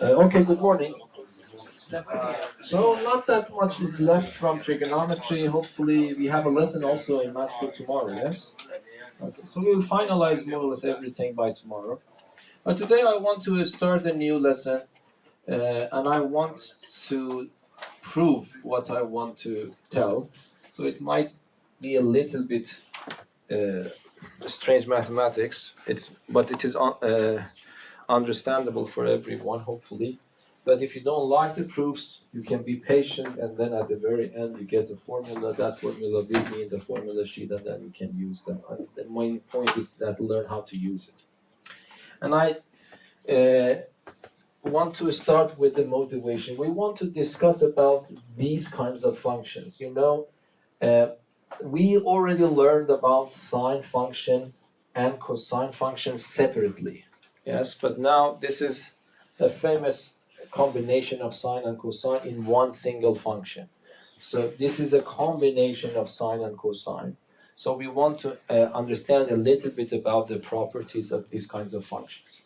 Okay, good morning. So not that much is left from trigonometry. Hopefully we have a lesson also in math for tomorrow, yes? Okay, so we will finalize more or less everything by tomorrow. But today I want to start a new lesson and I want to prove what I want to tell. So it might be a little bit uh, strange mathematics, but it is understandable for everyone, hopefully. But if you don't like the proofs, you can be patient, and then at the very end, you get a formula. That formula will be in the formula sheet, and then you can use them. And the main point is that learn how to use it. And I want to start with the motivation. We want to discuss about these kinds of functions. We already learned about sine function and cosine function separately. Yes, but now this is a famous combination of sine and cosine in one single function. So this is a combination of sine and cosine. So we want to understand a little bit about the properties of these kinds of functions.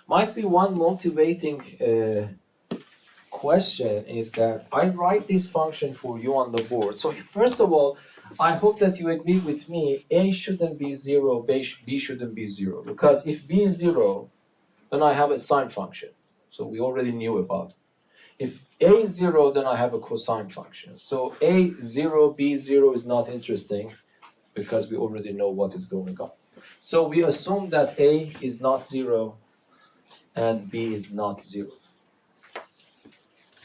Might be one motivating question is that I write this function for you on the board. So first of all, I hope that you agree with me, a shouldn't be 0, b shouldn't be 0. Because if b is 0, then I have a sine function. So we already knew about it. If a is 0, then I have a cosine function. So a 0, b 0 is not interesting because we already know what is going on. So we assume that a is not 0 and b is not 0,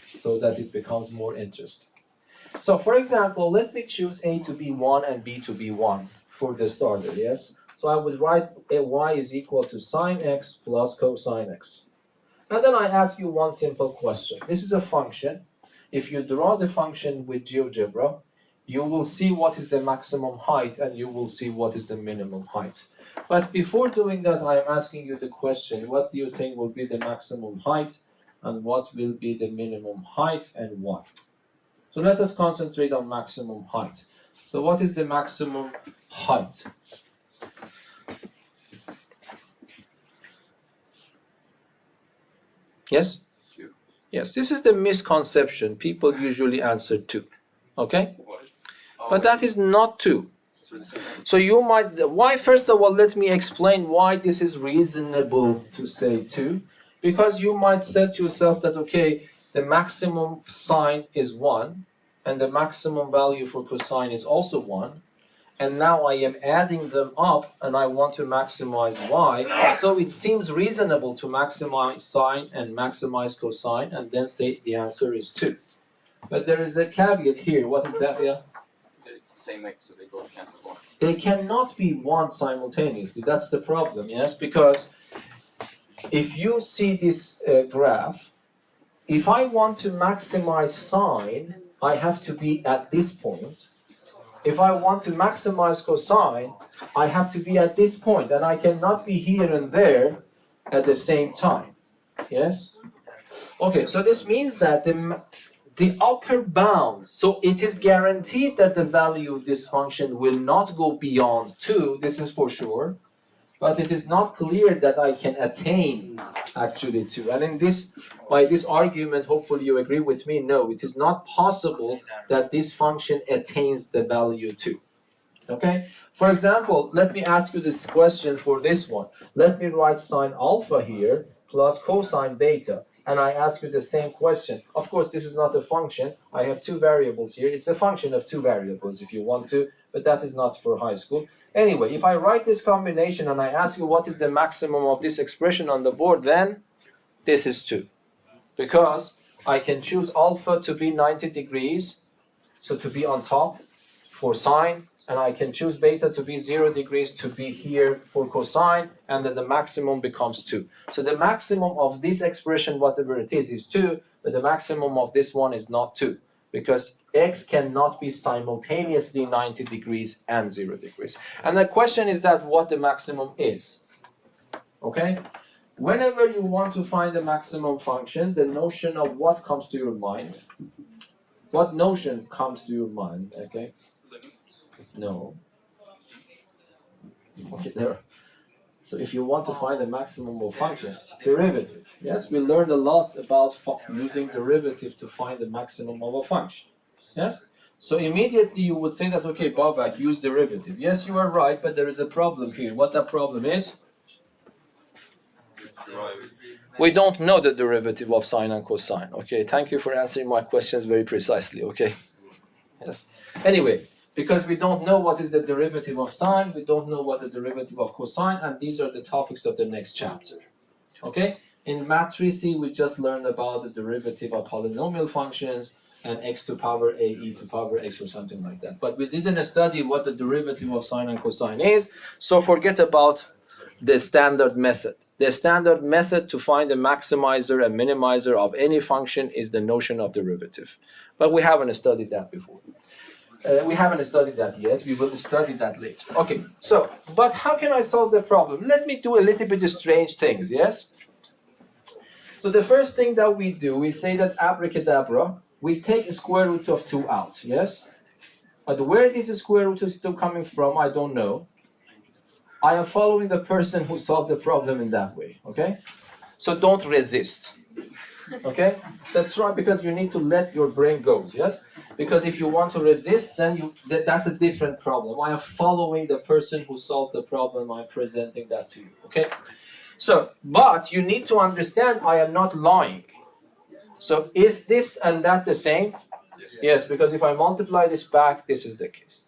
so that it becomes more interesting. So for example, let me choose a to be 1 and b to be 1 for the starter, yes? So I would write y is equal to sine x plus cosine x. And then I ask you one simple question. This is a function. If you draw the function with GeoGebra, you will see what is the maximum height and you will see what is the minimum height. But before doing that, I am asking you the question, what do you think will be the maximum height and what will be the minimum height and why? So let us concentrate on maximum height. So what is the maximum height? Yes? 2. Yes, this is the misconception. People usually answer 2. Okay? But that is not 2. So you might, why, first of all, let me explain why this is reasonable to say 2. Because you might say to yourself that, okay, the maximum sine is 1, and the maximum value for cosine is also 1. And now I am adding them up and I want to maximize y. So it seems reasonable to maximize sine and maximize cosine and then say the answer is 2. But there is a caveat here. What is that, yeah? It's the same x, so they both cancel 1. They cannot be 1 simultaneously. That's the problem, yes? Because if you see this graph, if I want to maximize sine, I have to be at this point. If I want to maximize cosine, I have to be at this point, and I cannot be here and there at the same time. Yes? Okay, so this means that the upper bound, so it is guaranteed that the value of this function will not go beyond 2, this is for sure, but it is not clear that I can attain actually 2. And in this, by this argument, hopefully you agree with me, no, it is not possible that this function attains the value 2. Okay? For example, let me ask you this question for this one. Let me write sine alpha here plus cosine beta. And I ask you the same question. Of course, this is not a function. I have 2 variables here. It's a function of 2 variables if you want to, but that is not for high school. Anyway, if I write this combination and I ask you what is the maximum of this expression on the board, then this is 2. Because I can choose alpha to be 90 degrees, so to be on top for sine, and I can choose beta to be 0 degrees to be here for cosine, and then the maximum becomes 2. So the maximum of this expression, whatever it is 2, but the maximum of this one is not 2, because x cannot be simultaneously 90 degrees and 0 degrees. And the question is that what the maximum is. Okay? Whenever you want to find the maximum function, the notion of what comes to your mind? What notion comes to your mind? Okay? No. Okay, there. So if you want to find the maximum of function, derivative. Yes, we learned a lot about using derivative to find the maximum of a function. Yes? So immediately you would say that, okay, Babak, use derivative. Yes, you are right, but there is a problem here. What that problem is? We don't know the derivative of sine and cosine. Okay, thank you for answering my questions very precisely. Okay. Yes. Anyway, because we don't know what is the derivative of sine, we don't know what the derivative of cosine, and these are the topics of the next chapter. Okay? In matrices, we just learned about the derivative of polynomial functions and x to power a, e to power x, or something like that. But we didn't study what the derivative of sine and cosine is, so forget about the standard method. The standard method to find the maximizer and minimizer of any function is the notion of derivative. But we haven't studied that before. We haven't studied that yet. We will study that later. Okay, so, but how can I solve the problem? Let me do a little bit of strange things, yes? So the first thing that we do, we say that abracadabra, we take the square root of 2 out, yes? But where this square root is still coming from, I don't know. I am following the person who solved the problem in that way, okay? So don't resist, okay? So try, because you need to let your brain go, yes? Because if you want to resist, then that's a different problem. I am following the person who solved the problem. I'm presenting that to you, okay? So, but you need to understand I am not lying. So is this and that the same? Yes, because if I multiply this back, this is the case.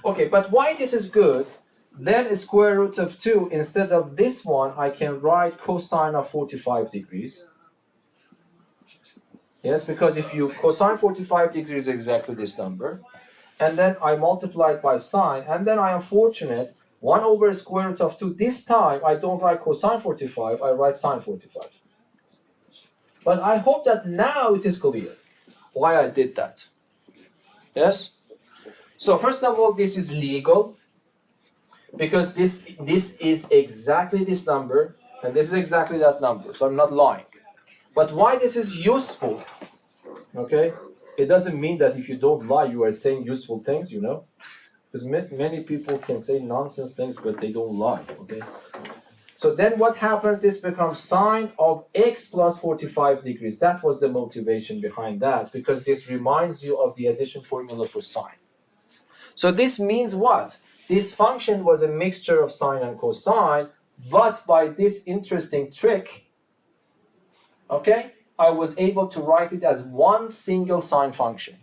Okay, but why this is good? Then square root of 2, instead of this one, I can write cosine of 45 degrees. Yes, because if you cosine 45 degrees is exactly this number. And then I multiply it by sine, and then I am fortunate, 1 over square root of 2. This time, I don't write cosine 45, I write sine 45. But I hope that now it is clear why I did that. Yes? So first of all, this is legal, because this is exactly this number, and this is exactly that number, so I'm not lying. But why this is useful, okay? It doesn't mean that if you don't lie, you are saying useful things, you know? Because many people can say nonsense things, but they don't lie, okay? So then what happens, this becomes sine of x plus 45 degrees. That was the motivation behind that, because this reminds you of the addition formula for sine. So this means what? This function was a mixture of sine and cosine, but by this interesting trick, okay, I was able to write it as one single sine function.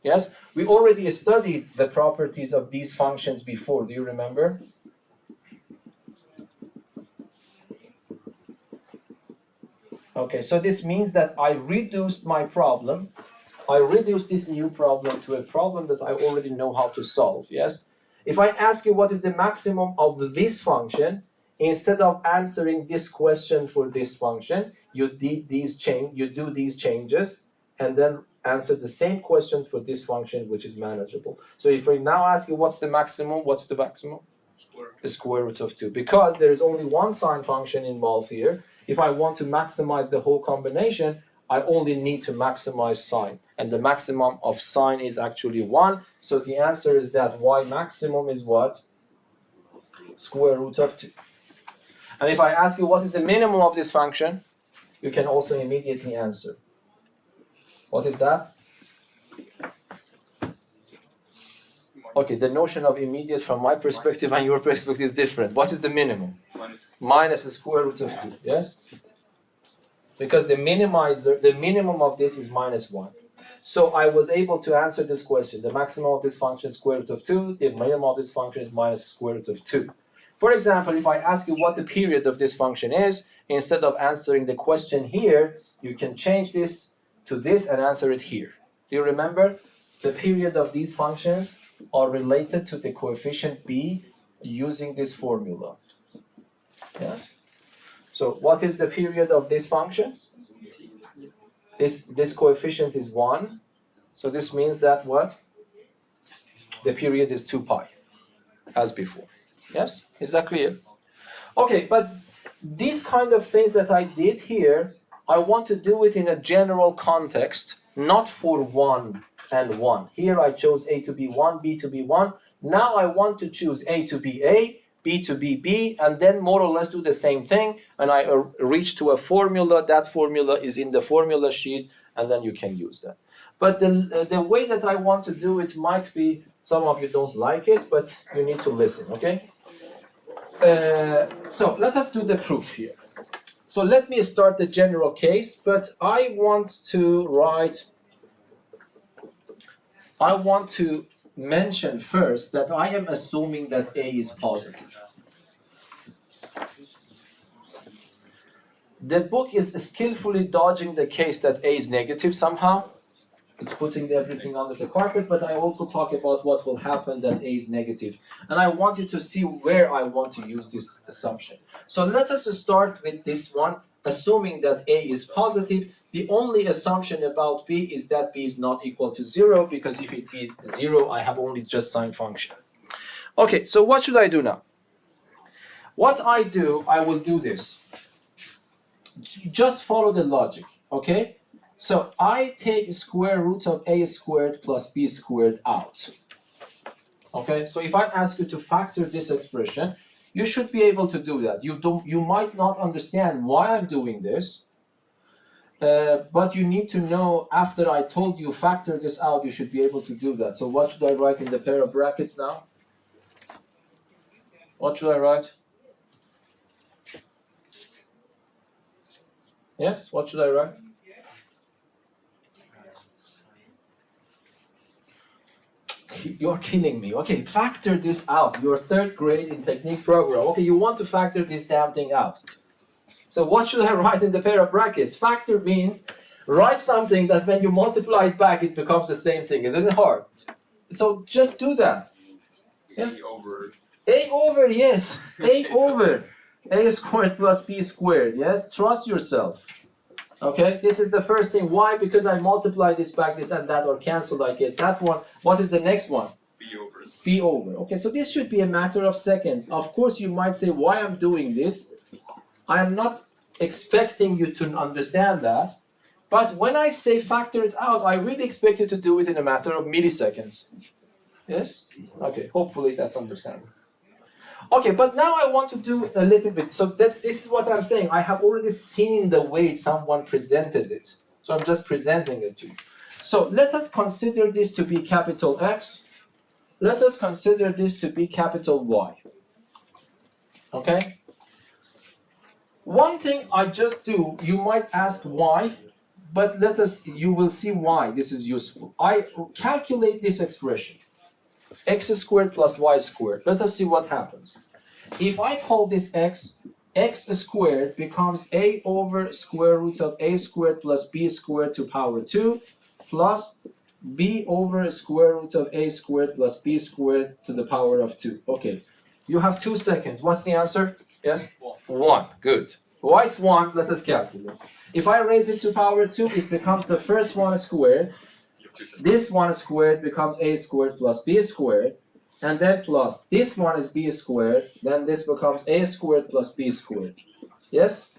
Yes, we already studied the properties of these functions before. Do you remember? Okay, so this means that I reduced my problem. I reduced this new problem to a problem that I already know how to solve, yes? If I ask you what is the maximum of this function, instead of answering this question for this function, you do these changes, and then answer the same question for this function, which is manageable. So if I now ask you what's the maximum, what's the maximum? The square root of 2. Because there is only one sine function involved here, if I want to maximize the whole combination, I only need to maximize sine. And the maximum of sine is actually 1. So the answer is that y maximum is what? Square root of 2. And if I ask you what is the minimum of this function, you can also immediately answer. What is that? Okay, the notion of immediate from my perspective and your perspective is different. What is the minimum? Minus the square root of 2, yes? Because the minimum of this is minus 1. So I was able to answer this question. The maximum of this function is square root of 2. The minimum of this function is minus square root of 2. For example, if I ask you what the period of this function is, instead of answering the question here, you can change this to this and answer it here. Do you remember? The period of these functions are related to the coefficient b using this formula. Yes? So what is the period of this function? This coefficient is 1. So this means that what? The period is 2 pi, as before. Yes? Is that clear? Okay, but these kind of things that I did here, I want to do it in a general context, not for 1 and 1. Here I chose a to be 1, b to be 1. Now I want to choose a to be a, B to be B, and then more or less do the same thing, and I reach to a formula. That formula is in the formula sheet, and then you can use that. But the way that I want to do it might be, some of you don't like it, but you need to listen, okay? So let us do the proof here. So let me start the general case, but I want to mention first that I am assuming that A is positive. The book is skillfully dodging the case that A is negative somehow. It's putting everything under the carpet, but I also talk about what will happen that A is negative. And I want you to see where I want to use this assumption. So let us start with this one, assuming that A is positive. The only assumption about B is that B is not equal to 0, because if it is 0, I have only just sine function. Okay, so what should I do now? What I do, I will do this. Just follow the logic, okay? So I take square root of A squared plus B squared out. Okay, so if I ask you to factor this expression, you should be able to do that. You might not understand why I'm doing this, but you need to know, after I told you factor this out, you should be able to do that. So what should I write in the pair of brackets now? What should I write? Yes, what should I write? You're killing me. Okay, factor this out. You're third grade in technique program. Okay, you want to factor this damn thing out. So what should I write in the pair of brackets? Factor means write something that when you multiply it back, it becomes the same thing. Isn't it hard? So just do that. Yeah. A over. A over, yes. A over. A squared plus B squared. Yes, trust yourself. Okay, this is the first thing. Why? Because I multiply this back, this and that, or cancel, I get that one. What is the next one? B over. B over. Okay, so this should be a matter of seconds. Of course, you might say, why I'm doing this? I am not expecting you to understand that. But when I say factor it out, I really expect you to do it in a matter of milliseconds. Yes? Okay, hopefully that's understandable. Okay, but now I want to do a little bit. So that this is what I'm saying. I have already seen the way someone presented it. So I'm just presenting it to you. So let us consider this to be capital X. Let us consider this to be capital Y. Okay? One thing I just do, you might ask why, but you will see why this is useful. I calculate this expression. X squared plus Y squared. Let us see what happens. If I call this X, X squared becomes A over square root of A squared plus B squared to power 2 plus B over square root of A squared plus B squared to the power of 2. Okay, you have 2 seconds. What's the answer? Yes? 1. Good. Why it's 1? Let us calculate. If I raise it to power 2, it becomes the first one squared. This one squared becomes A squared plus B squared. And then plus this one is B squared. Then this becomes A squared plus B squared. Yes?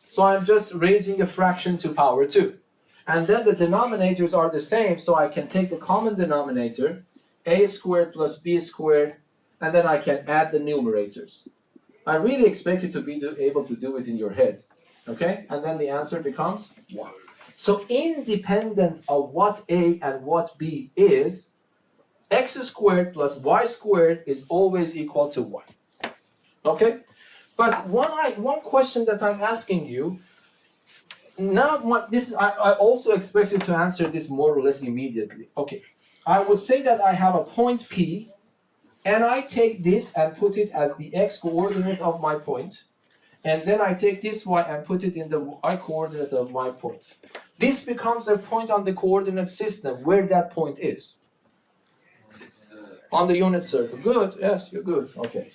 So I'm just raising a fraction to power 2. And then the denominators are the same, so I can take the common denominator, A squared plus B squared, and then I can add the numerators. I really expect you to be able to do it in your head. Okay? And then the answer becomes 1. So independent of what A and what B is, X squared plus Y squared is always equal to 1. Okay? But one question that I'm asking you, now I also expect you to answer this more or less immediately. Okay, I would say that I have a point P, and I take this and put it as the X coordinate of my point, and then I take this Y and put it in the Y coordinate of my point. This becomes a point on the coordinate system where that point is. On the unit circle. Good, yes, you're good. Okay.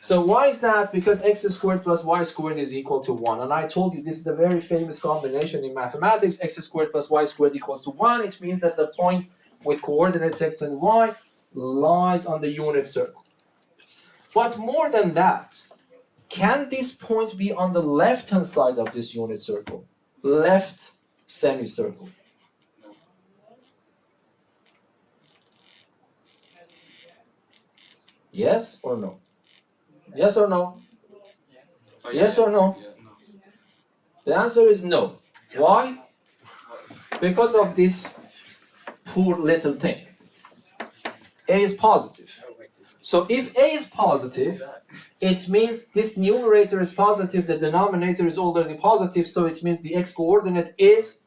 So why is that? Because X squared plus Y squared is equal to 1. And I told you this is a very famous combination in mathematics. X squared plus Y squared equals to 1. It means that the point with coordinates X and Y lies on the unit circle. But more than that, can this point be on the left-hand side of this unit circle? Left semicircle. Yes or no? Yes or no? Oh, Yes or no? Yeah. The answer is no. Why? Because of this poor little thing. A is positive. So if A is positive, it means this numerator is positive, the denominator is already positive, so it means the x-coordinate is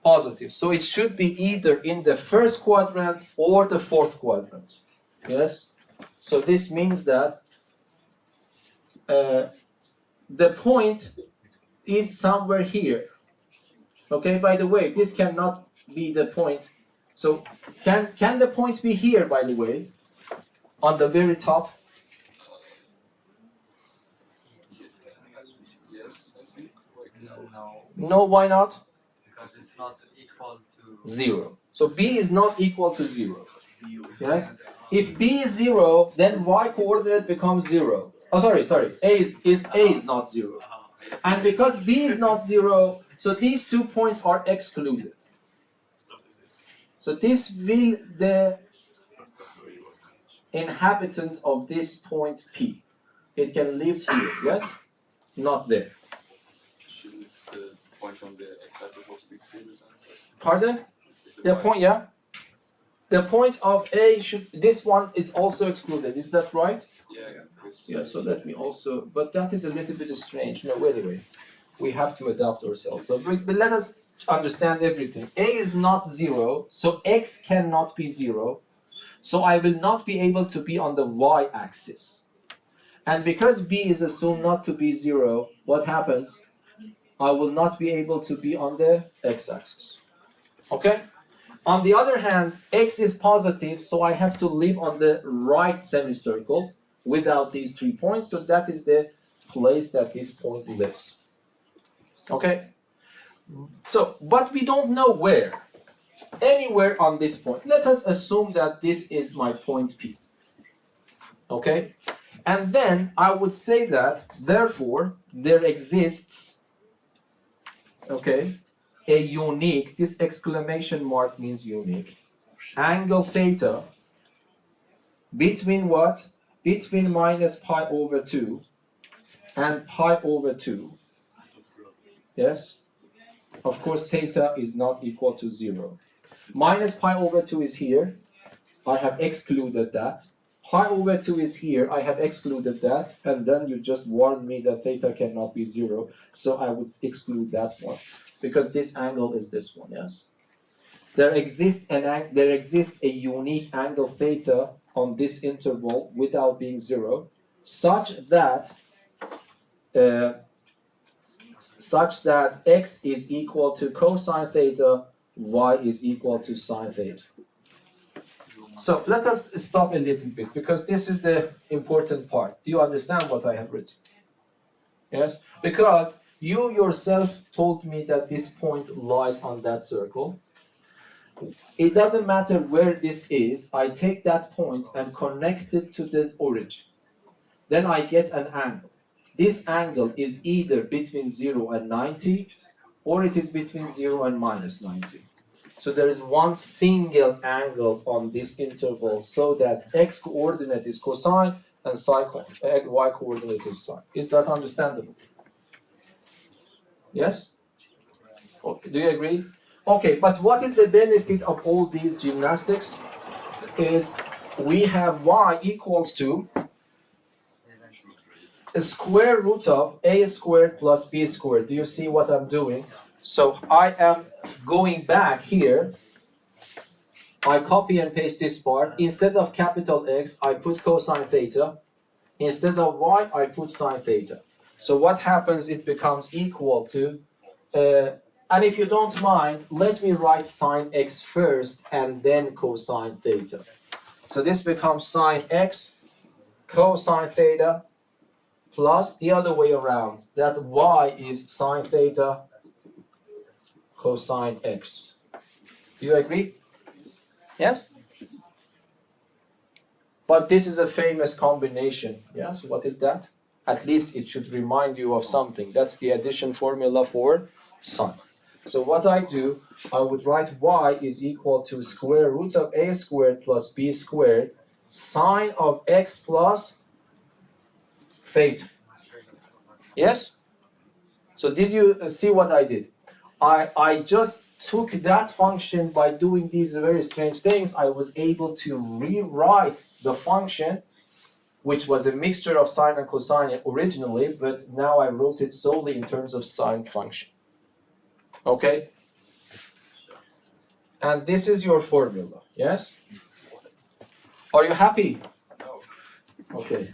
positive. So it should be either in the first quadrant or the fourth quadrant. Yes? So this means that the point is somewhere here. Okay, by the way, this cannot be the point. So can the point be here, by the way, on the very top? Yes, I think. No, No, why not? because it's not equal to 0. So b is not equal to 0. b. Yes? If b is 0, then y coordinate becomes 0. Oh, sorry. A is not 0. And because b is not 0, so these 2 points are excluded. So this will the inhabitant of this point P. It can live here, yes? Not there. Shouldn't the point on the x-axis also be included? Pardon? Is it The y? point, yeah? The point of A should, this one is also excluded, is that right? Yeah. Yeah, so let me also, but that is a little bit strange. No, wait a minute. We have to adapt ourselves. So but let us understand everything. A is not 0, so x cannot be 0. So I will not be able to be on the y-axis. And because b is assumed not to be 0, what happens? I will not be able to be on the x-axis. Okay? On the other hand, x is positive, so I have to live on the right semicircle without these 3 points. So that is the place that this point lives. Okay? So, but we don't know where. Anywhere on this point. Let us assume that this is my point P. Okay? And then I would say that, therefore, there exists, okay, a unique, this exclamation mark means unique, angle theta between what? Between minus pi over 2 and pi over 2. Yes? Of course, theta is not equal to 0. Minus pi over 2 is here. I have excluded that. Pi over 2 is here. I have excluded that. And then you just warned me that theta cannot be 0. So I would exclude that one. Because this angle is this one, yes? There exists a unique angle theta on this interval without being 0, such that x is equal to cosine theta, y is equal to sine theta. So let us stop a little bit because this is the important part. Do you understand what I have written? Yes? Because you yourself told me that this point lies on that circle. It doesn't matter where this is, I take that point and connect it to the origin. Then I get an angle. This angle is either between 0 and 90, or it is between 0 and minus 90. So there is one single angle on this interval so that x coordinate is cosine and y coordinate is sine. Is that understandable? Yes? Okay, do you agree? Okay, but what is the benefit of all these gymnastics? Is we have y equals to a square root of a squared plus b squared. Do you see what I'm doing? So I am going back here. I copy and paste this part. Instead of capital X, I put cosine theta. Instead of y, I put sine theta. So what happens? It becomes equal to, and if you don't mind, let me write sine x first and then cosine theta. So this becomes sine x cosine theta plus the other way around, that y is sine theta cosine x. Do you agree? Yes? But this is a famous combination. Yes, what is that? At least it should remind you of something. That's the addition formula for sine. So what I do, I would write y is equal to square root of a squared plus b squared sine of x plus theta. Yes? So did you see what I did? I just took that function by doing these very strange things. I was able to rewrite the function, which was a mixture of sine and cosine originally, but now I wrote it solely in terms of sine function. Okay? And this is your formula, yes? Are you happy? No. Okay.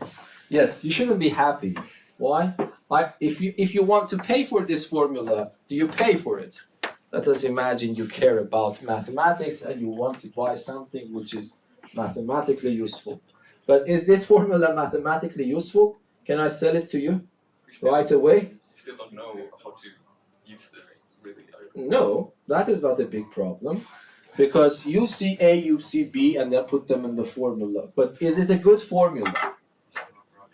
Yes, you shouldn't be happy. Why? If you want to pay for this formula, do you pay for it? Let us imagine you care about mathematics and you want to buy something which is mathematically useful. But is this formula mathematically useful? Can I sell it to you right away? We still don't know how to use this really. No, that is not a big problem. Because you see A, you see B, and then put them in the formula. But is it a good formula?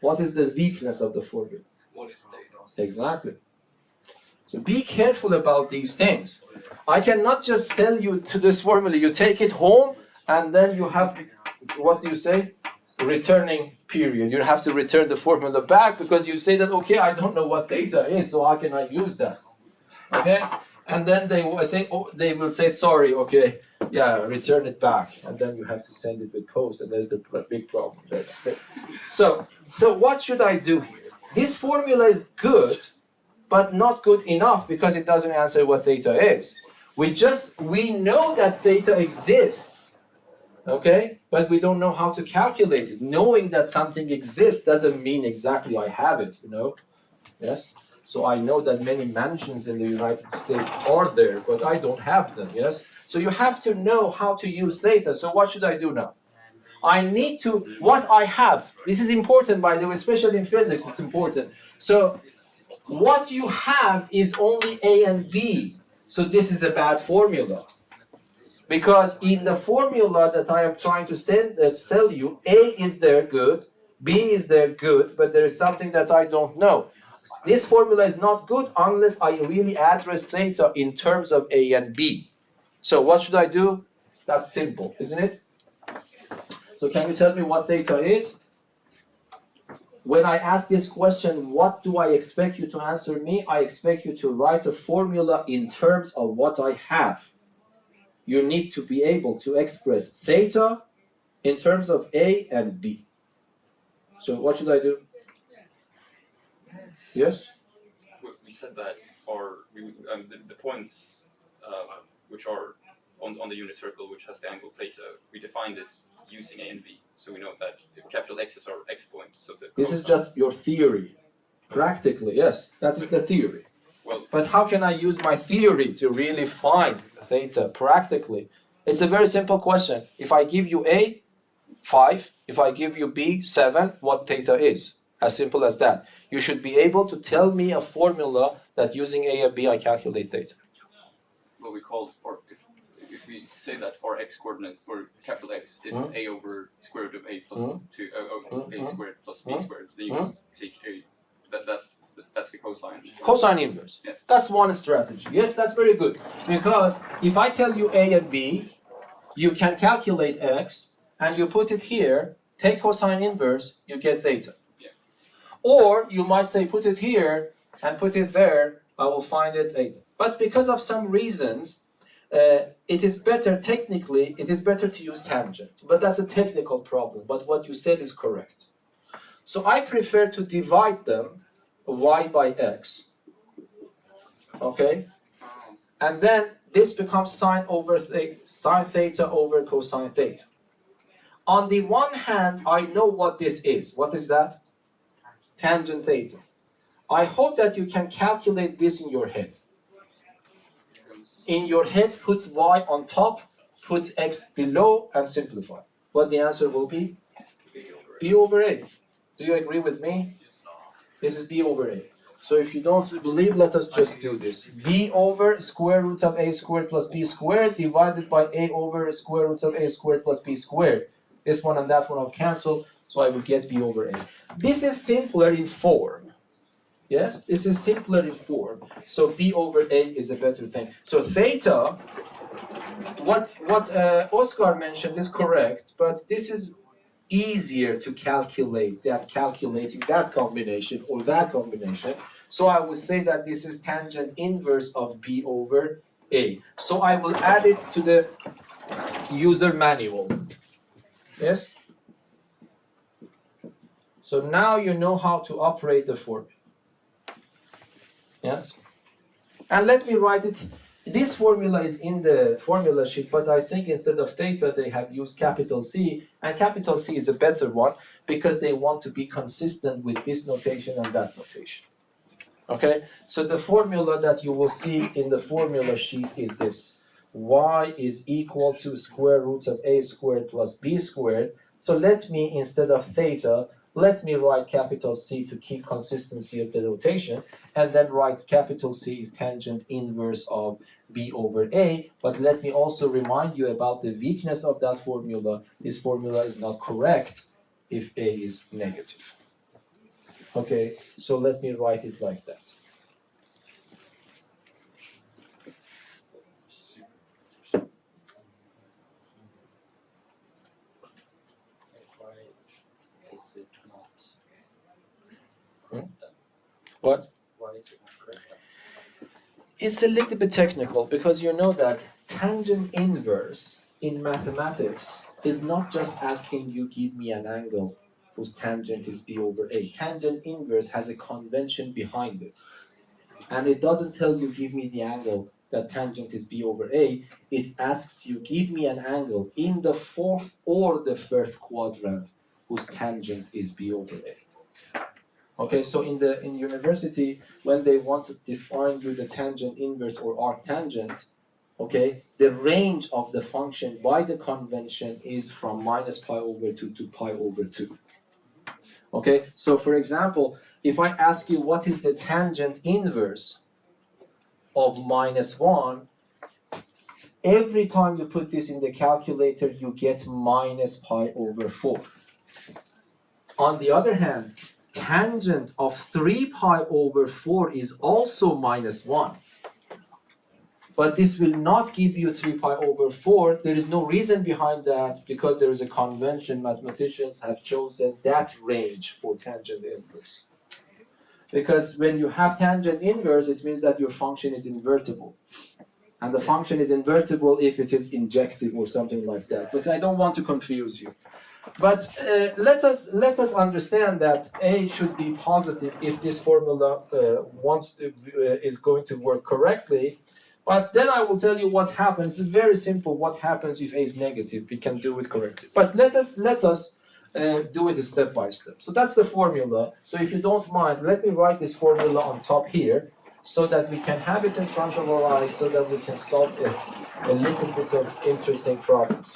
What is the weakness of the formula? What is data? Exactly. So be careful about these things. I cannot just sell you to this formula. You take it home, and then you have, what do you say? Returning period. You have to return the formula back because you say that, okay, I don't know what theta is, so how can I use that? Okay? And then they will say, sorry, okay, yeah, return it back, and then you have to send it with post, and there's a big problem. That's it. So what should I do here? This formula is good, but not good enough because it doesn't answer what theta is. We know that theta exists, okay, but we don't know how to calculate it. Knowing that something exists doesn't mean exactly I have it, you know. Yes. So I know that many mansions in the United States are there, but I don't have them, yes? So you have to know how to use theta. So what should I do now? I need to, what I have, this is important by the way, especially in physics, it's important. So what you have is only A and B. So this is a bad formula. Because in the formula that I am trying to sell you, A is there good, B is there good, but there is something that I don't know. This formula is not good unless I really address theta in terms of A and B. So what should I do? That's simple, isn't it? So can you tell me what theta is? When I ask this question, what do I expect you to answer me? I expect you to write a formula in terms of what I have. You need to be able to express theta in terms of A and B. So what should I do? Yes? We said that the points which are on the unit circle, which has the angle theta, we defined it using A and B. So we know that capital X's are X points. So this is just your theory. Practically, yes, that is the theory. Well, but how can I use my theory to really find theta practically? It's a very simple question. If I give you A, 5. If I give you B, 7, what theta is? As simple as that. You should be able to tell me a formula that using A and B I calculate theta. Well, we called, or if we say that our x coordinate, or capital X, is A over square root of A plus A squared plus B squared, then you just take A. That's the cosine. Cosine inverse. Yeah. That's one strategy. Yes, that's very good. Because if I tell you A and B, you can calculate X, and you put it here, take cosine inverse, you get theta. Yeah. Or you might say put it here and put it there, I will find it theta. But because of some reasons, it is better technically, it is better to use tangent. But that's a technical problem. But what you said is correct. So I prefer to divide them, y by x. Okay? And then this becomes sine theta over cosine theta. On the one hand, I know what this is. What is that? Tangent theta. I hope that you can calculate this in your head. In your head, put y on top, put x below, and simplify. What the answer will be? B over A. Do you agree with me? This is B over A. So if you don't believe, let us just do this. B over square root of A squared plus B squared divided by A over square root of A squared plus B squared. This one and that one I'll cancel, so I will get B over A. This is simpler in form. Yes, this is simpler in form. So B over A is a better thing. So theta, what Oscar mentioned is correct, but this is easier to calculate than calculating that combination or that combination. So I would say that this is tangent inverse of B over A. So I will add it to the user manual. Yes? So now you know how to operate the formula. Yes? And let me write it. This formula is in the formula sheet, but I think instead of theta, they have used capital C, and capital C is a better one because they want to be consistent with this notation and that notation. Okay, so the formula that you will see in the formula sheet is this. Y is equal to square root of a squared plus b squared. So let me, instead of theta, let me write capital C to keep consistency of the notation, and then write capital C is tangent inverse of b over a. But let me also remind you about the weakness of that formula. This formula is not correct if a is negative. Okay, so let me write it like that. Is it not? What? Why is it not correct? It's a little bit technical because you know that tangent inverse in mathematics is not just asking you give me an angle whose tangent is b over a. Tangent inverse has a convention behind it. And it doesn't tell you give me the angle that tangent is b over a. It asks you give me an angle in the fourth or the first quadrant whose tangent is b over a. Okay, so in university, when they want to define you the tangent inverse or arctangent, okay, the range of the function by the convention is from minus pi over 2 to pi over 2. Okay, so for example, if I ask you what is the tangent inverse of minus 1, every time you put this in the calculator, you get minus pi over 4. On the other hand, tangent of 3 pi over 4 is also minus 1. But this will not give you 3 pi over 4. There is no reason behind that because there is a convention. Mathematicians have chosen that range for tangent inverse. Because when you have tangent inverse, it means that your function is invertible. And the function is invertible if it is injective or something like that. But I don't want to confuse you. But let us understand that A should be positive if this formula is going to work correctly. But then I will tell you what happens. It's very simple. What happens if A is negative? We can do it correctly. But let us do it step by step. So that's the formula. So if you don't mind, let me write this formula on top here, so that we can have it in front of our eyes, so that we can solve a little bit of interesting problems.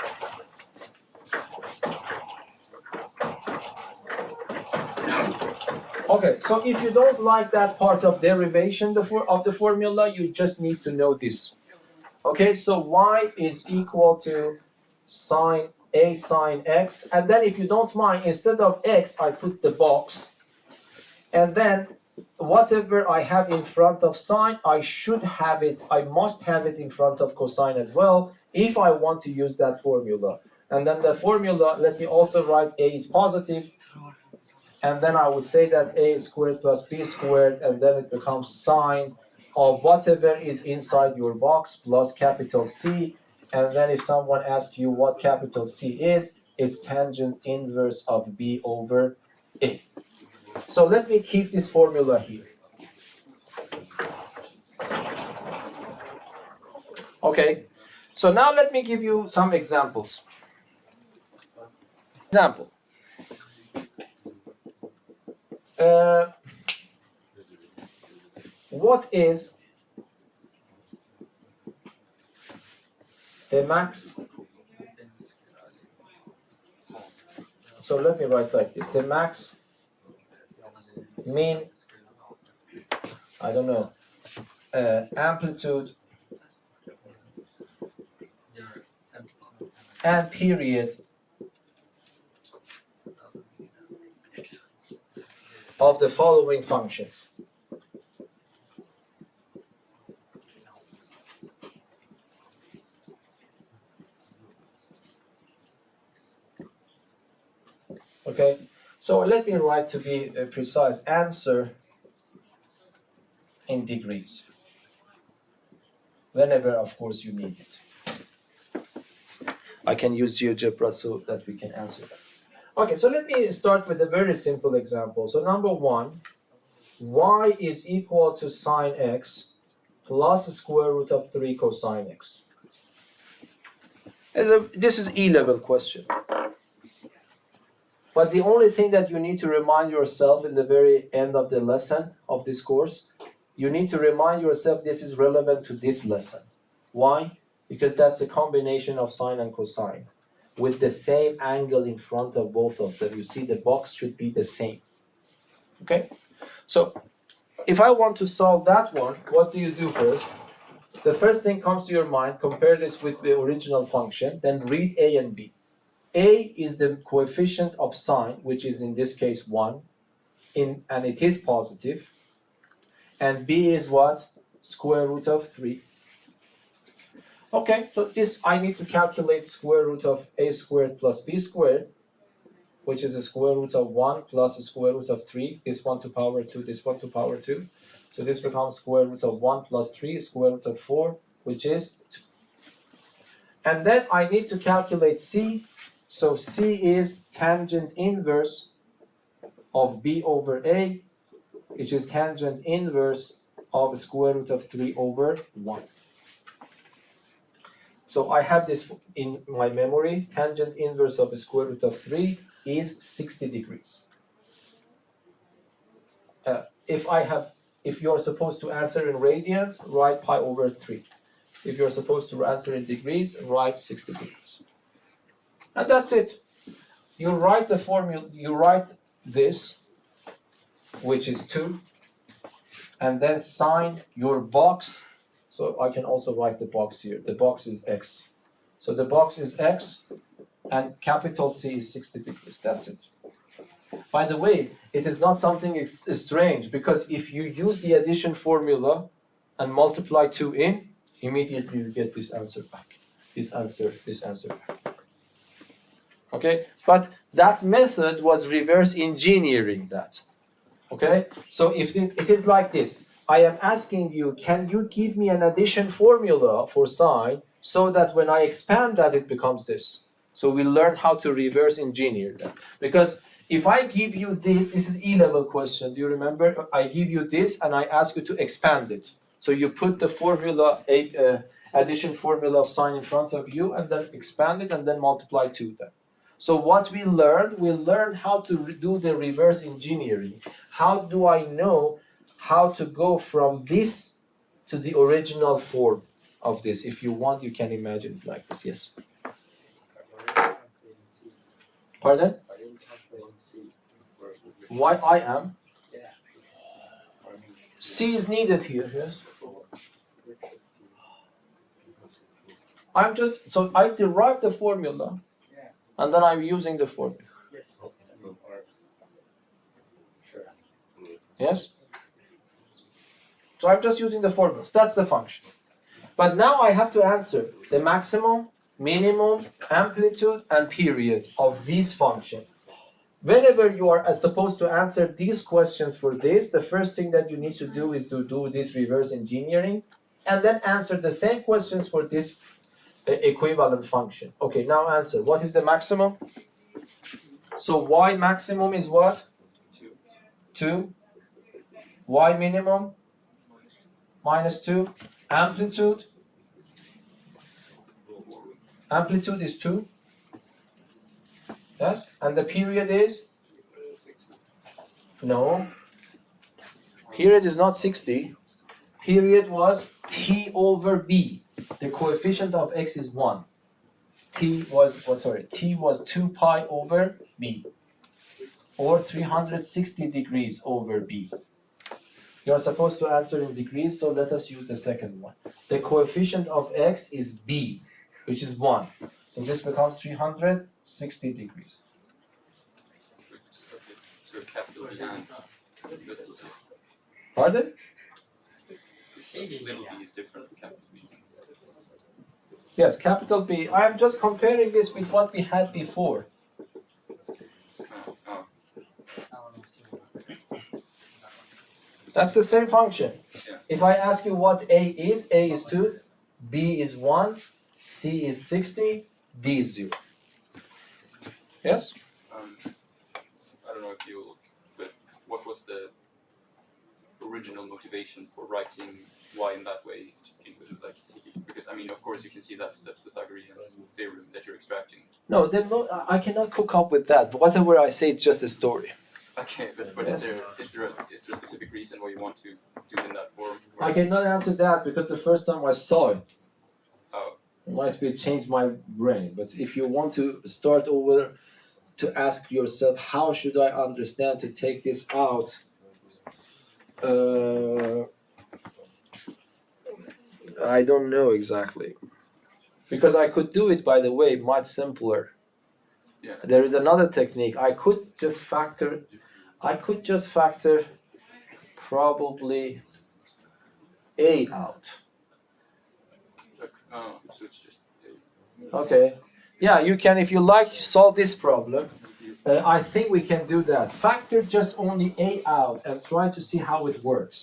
Okay, so if you don't like that part of derivation of the formula, you just need to know this. Okay, so y is equal to sine a sine x, and then if you don't mind, instead of x, I put the box, and then whatever I have in front of sine, I must have it in front of cosine as well, if I want to use that formula. And then the formula, let me also write a is positive, and then I would say that a squared plus b squared, and then it becomes sine of whatever is inside your box plus capital C. And then if someone asks you what capital C is, it's tangent inverse of b over a. So let me keep this formula here. Okay, so now let me give you some examples. Example. What is the max? So let me write like this. The max, mean, I don't know, amplitude and period of the following functions. Okay, so let me write to be precise. Answer in degrees. Whenever, of course, you need it. I can use GeoGebra so that we can answer that. Okay, so let me start with a very simple example. So number one, y is equal to sine x plus square root of 3 cosine x. This is E-level question. But the only thing that you need to remind yourself in the very end of the lesson of this course, you need to remind yourself this is relevant to this lesson. Why? Because that's a combination of sine and cosine with the same angle in front of both of them. You see the box should be the same. Okay? So if I want to solve that one, what do you do first? The first thing comes to your mind, compare this with the original function, then read A and B. A is the coefficient of sine, which is in this case 1, and it is positive. And B is what? Square root of 3. Okay, so this I need to calculate square root of A squared plus B squared, which is the square root of 1 plus the square root of 3, this one to power 2, this one to power 2. So this becomes square root of 1 plus 3, square root of 4, which is 2. And then I need to calculate C. So C is tangent inverse of B over A, which is tangent inverse of square root of 3 over 1. So I have this in my memory. Tangent inverse of the square root of 3 is 60 degrees. If you're supposed to answer in radians, write pi over 3. If you're supposed to answer in degrees, write 60 degrees. And that's it. You write the formula, you write this, which is 2, and then sign your box. So I can also write the box here. The box is x. So the box is x, and capital C is 60 degrees. That's it. By the way, it is not something strange, because if you use the addition formula and multiply 2 in, immediately you get this answer back. This answer back. Okay? But that method was reverse engineering that. Okay? So if it is like this, I am asking you, can you give me an addition formula for sine so that when I expand that it becomes this? So we learned how to reverse engineer that. Because if I give you this is E-level question. Do you remember? I give you this and I ask you to expand it. So you put the formula, addition formula of sine in front of you and then expand it and then multiply 2 then. So what we learned how to do the reverse engineering. How do I know how to go from this to the original form of this? If you want, you can imagine it like this. Yes. Pardon? Why I am? C is needed here, yes? So I derived the formula, and then I'm using the formula. Yes? So I'm just using the formulas. That's the function. But now I have to answer the maximum, minimum, amplitude, and period of this function. Whenever you are supposed to answer these questions for this, the first thing that you need to do is to do this reverse engineering and then answer the same questions for this equivalent function. Okay, now answer. What is the maximum? So y maximum is what? 2. Y minimum? Minus 2. Amplitude? Amplitude is 2. Yes? And the period is? No. Period is not 60. Period was t over b. The coefficient of x is 1. T was 2 pi over b. Or 360 degrees over b. You are supposed to answer in degrees, so let us use the second one. The coefficient of x is b, which is 1. So this becomes 360 degrees. So capital B and little b. Pardon? Little b is different from capital B. Yes, capital B. I am just comparing this with what we had before. That's the same function. Yeah. If I ask you what A is 2, B is 1, C is 60, D is 0. Yes? I don't know if you, but what was the original motivation for writing y in that way? Because I mean, of course, you can see that's the Pythagorean theorem that you're extracting. No, I cannot cook up with that. Whatever I say, it's just a story. Okay, but Yes. is there a specific reason why you want to do it in that form? I cannot answer that because the first time I saw it, Oh. it might be changed my brain. But if you want to start over to ask yourself, how should I understand to take this out? I don't know exactly. Because I could do it, by the way, much simpler. Yeah. There is another technique. I could just factor probably A out. Oh, so it's just Okay. Yeah, you can, if you like, solve this problem. I think we can do that. Factor just only A out and try to see how it works.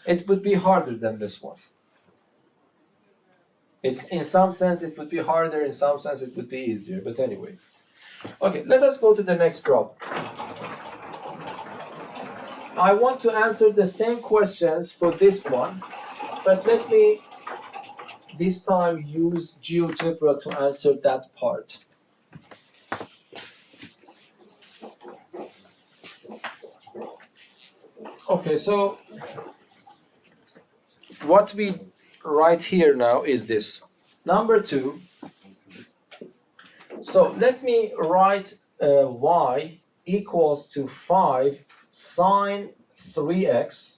It would be harder than this one. It's, in some sense it would be harder, in some sense it would be easier, but anyway. Okay, let us go to the next problem. I want to answer the same questions for this one, but let me this time use GeoGebra to answer that part. Okay, so what we write here now is this. Number 2. So let me write y equals to 5 sine 3x.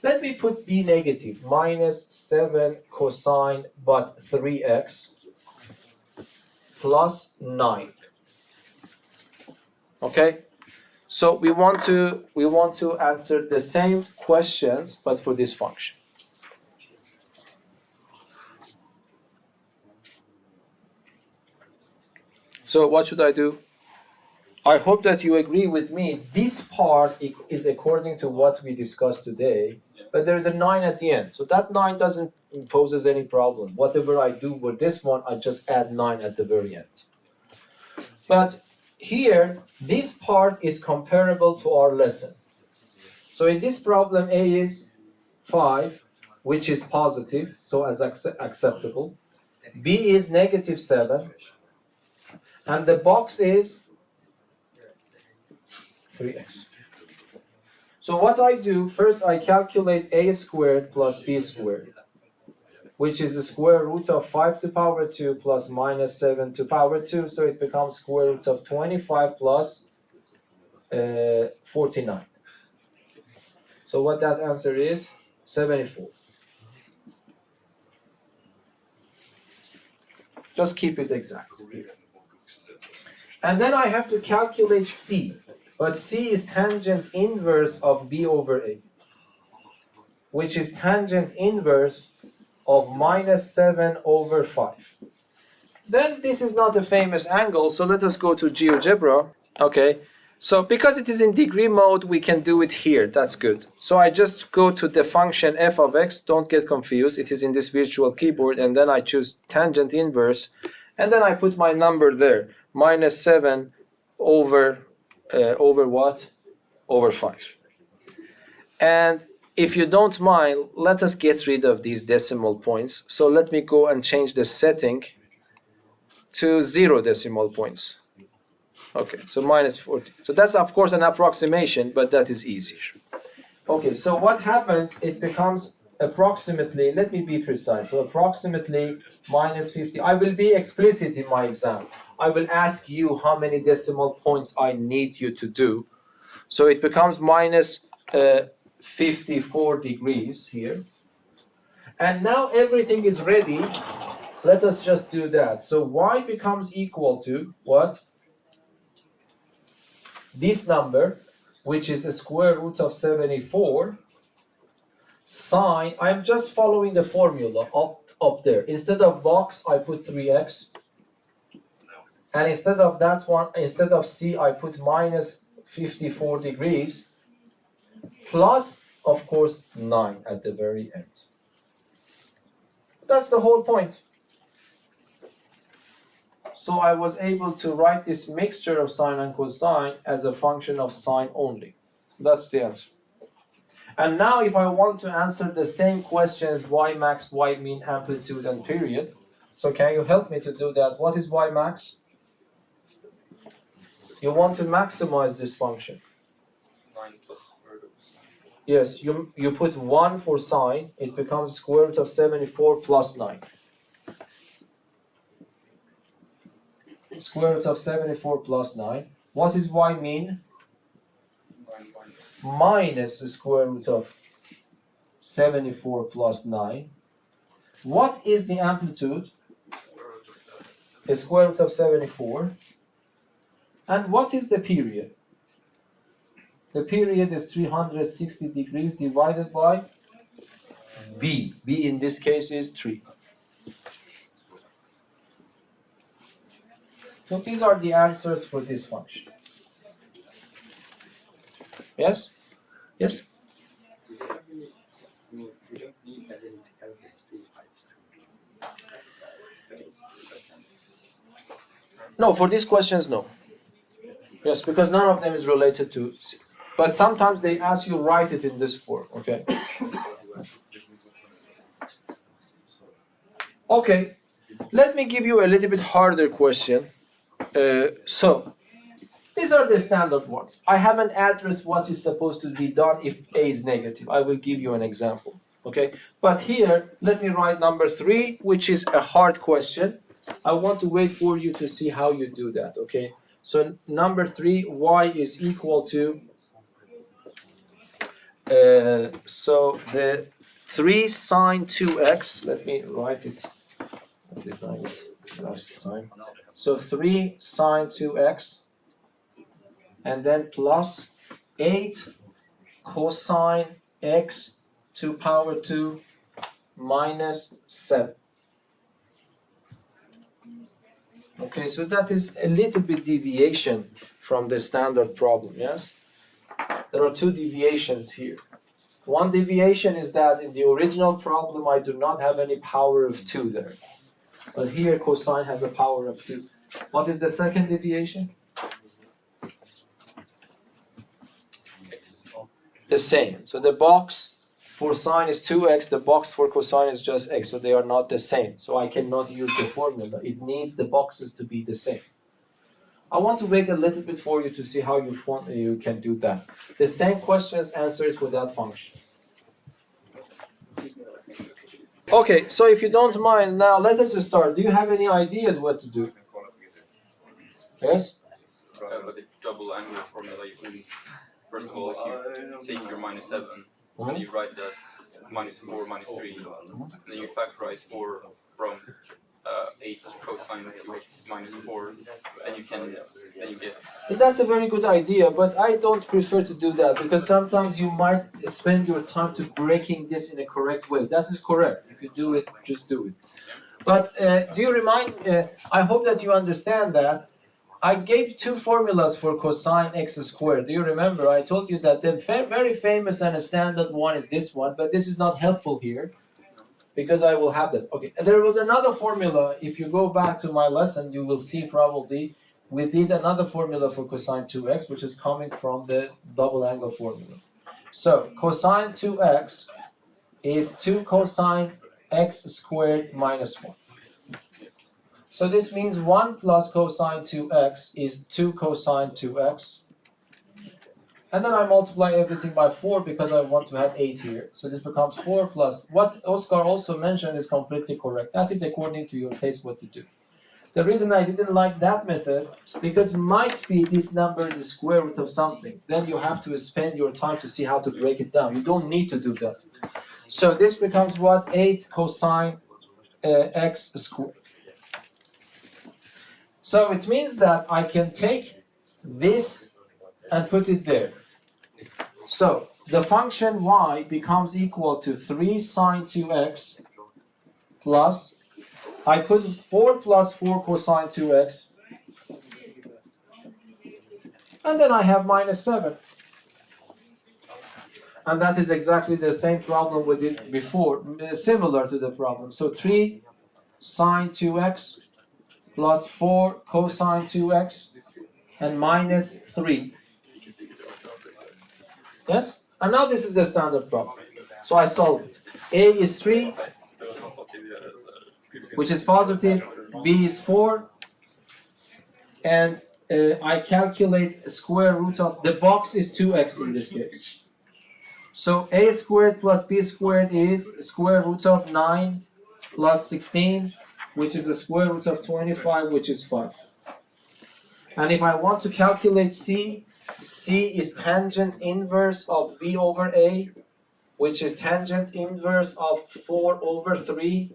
Let me put b negative, minus 7 cosine but 3x plus 9. Okay? So we want to answer the same questions but for this function. So what should I do? I hope that you agree with me. This part is according to what we discussed today, but there's a 9 at the end. So that 9 doesn't poses any problem. Whatever I do with this one, I just add 9 at the very end. But here, this part is comparable to our lesson. So in this problem, A is 5, which is positive, so as acceptable. B is negative 7. And the box is 3x. So what I do, first I calculate a squared plus b squared, which is the square root of 5 to power 2 plus minus 7 to power 2, so it becomes square root of 25 plus 49. So what that answer is, 74. Just keep it exact. And then I have to calculate c. But c is tangent inverse of b over a, which is tangent inverse of minus 7 over 5. Then this is not a famous angle, so let us go to GeoGebra. Okay, so because it is in degree mode, we can do it here. That's good. So I just go to the function f of x. Don't get confused. It is in this virtual keyboard, and then I choose tangent inverse, and then I put my number there, minus 7 over what? Over 5. And if you don't mind, let us get rid of these decimal points. So let me go and change the setting to 0 decimal points. Okay, so minus 40. So that's of course an approximation, but that is easier. Okay, so what happens, it becomes approximately, let me be precise, so approximately minus 50. I will be explicit in my exam. I will ask you how many decimal points I need you to do. So it becomes minus 54 degrees here. And now everything is ready. Let us just do that. So y becomes equal to what? This number, which is the square root of 74, sine, I'm just following the formula up there. Instead of box, I put 3x. And instead of that one, instead of c, I put minus 54 degrees. plus, of course, 9 at the very end. That's the whole point. So I was able to write this mixture of sine and cosine as a function of sine only. That's the answer. And now if I want to answer the same questions, y max, y mean, amplitude, and period, so can you help me to do that? What is y max? You want to maximize this function. 9 plus square root of sine. Yes, you put 1 for sine, it becomes square root of 74 plus 9. Square root of 74 plus 9. What is y mean? 9 Minus the square root of 74 plus 9. What is the amplitude? The square root of 74. And what is the period? The period is 360 degrees divided by b. b in this case is 3. So these are the answers for this function. Yes? Yes? Do you have any, I mean, you don't need as in to calculate C types. For these questions. No, for these questions, no. Yes, because none of them is related to C. But sometimes they ask you write it in this form, okay? Okay, let me give you a little bit harder question. So, these are the standard ones. I haven't addressed what is supposed to be done if A is negative. I will give you an example, okay? But here, let me write number 3, which is a hard question. I want to wait for you to see how you do that, okay? So number 3, y is equal to, so the 3 sine 2x, let me write it, I designed it last time. So 3 sine 2x, and then plus 8 cosine x to power 2 minus 7. Okay, so that is a little bit deviation from the standard problem, yes? There are 2 deviations here. One deviation is that in the original problem I do not have any power of 2 there. But here cosine has a power of 2. What is the second deviation? X is not. The same. So the box for sine is 2x, the box for cosine is just x, so they are not the same. So I cannot use the formula. It needs the boxes to be the same. I want to wait a little bit for you to see how you can do that. The same questions answered for that function. Okay, so if you don't mind, now let us start. Do you have any ideas what to do? Yes? But the double angular formula, you can, first of all, if you take your minus 7, and you write it as minus 4 minus 3, and then you factorize 4 from 8 cosine 2x minus 4, then you get. That's a very good idea, but I don't prefer to do that because sometimes you might spend your time to breaking this in a correct way. That is correct. If you do it, just do it. But do you remind, I hope that you understand that I gave 2 formulas for cosine x squared. Do you remember? I told you that the very famous and standard one is this one, but this is not helpful here because I will have that. Okay, and there was another formula. If you go back to my lesson, you will see probably we did another formula for cosine 2x, which is coming from the double angle formula. So cosine 2x is 2 cosine x squared minus 1. So this means 1 plus cosine 2x is 2 cosine 2x. And then I multiply everything by 4 because I want to have 8 here. So this becomes 4 plus, what Oscar also mentioned is completely correct. That is according to your taste what to do. The reason I didn't like that method, because might be this number is the square root of something. Then you have to spend your time to see how to break it down. You don't need to do that. So this becomes what? 8 cosine x squared. So it means that I can take this and put it there. So the function y becomes equal to 3 sine 2x plus, I put 4 plus 4 cosine 2x, and then I have minus 7. And that is exactly the same problem we did before, similar to the problem. So 3 sine 2x plus 4 cosine 2x and minus 3. Yes? And now this is the standard problem. So I solve it. A is 3, which is positive. B is 4. And I calculate square root of, the box is 2x in this case. So a squared plus b squared is square root of 9 plus 16, which is the square root of 25, which is 5. And if I want to calculate c, c is tangent inverse of b over a, which is tangent inverse of 4 over 3.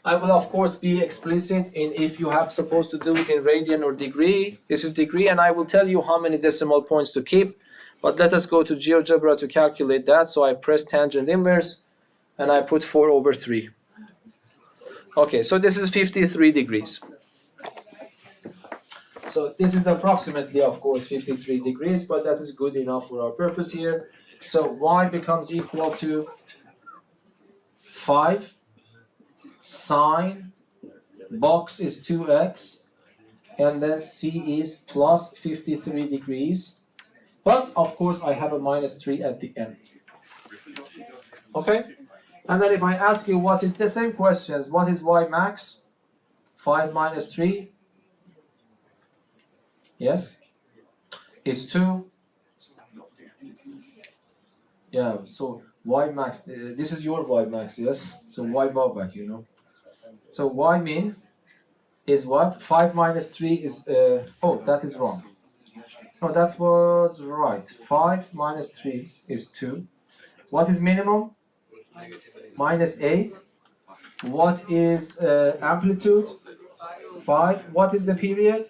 I will of course be explicit in if you have supposed to do it in radian or degree. This is degree, and I will tell you how many decimal points to keep. But let us go to GeoGebra to calculate that. So I press tangent inverse and I put 4 over 3. Okay, so this is 53 degrees. So this is approximately, of course, 53 degrees, but that is good enough for our purpose here. So y becomes equal to 5 sine, box is 2x, and then c is plus 53 degrees. But of course I have a minus 3 at the end. Okay? And then if I ask you what is the same questions, what is y max? 5 minus 3. Yes? It's 2. Yeah, so y max, this is your y max, yes? So y bar back, you know. So y min is what? 5 minus 3 is, oh, that is wrong. No, that was right. 5 minus 3 is 2. What is minimum? Minus 8. What is amplitude? 5. What is the period?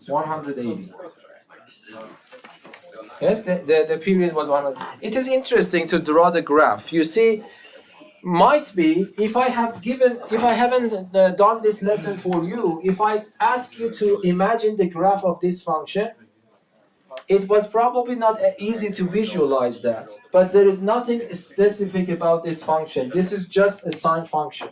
180. Yes, the period was 100. It is interesting to draw the graph. You see, might be if I haven't done this lesson for you, if I ask you to imagine the graph of this function, it was probably not easy to visualize that. But there is nothing specific about this function. This is just a sine function.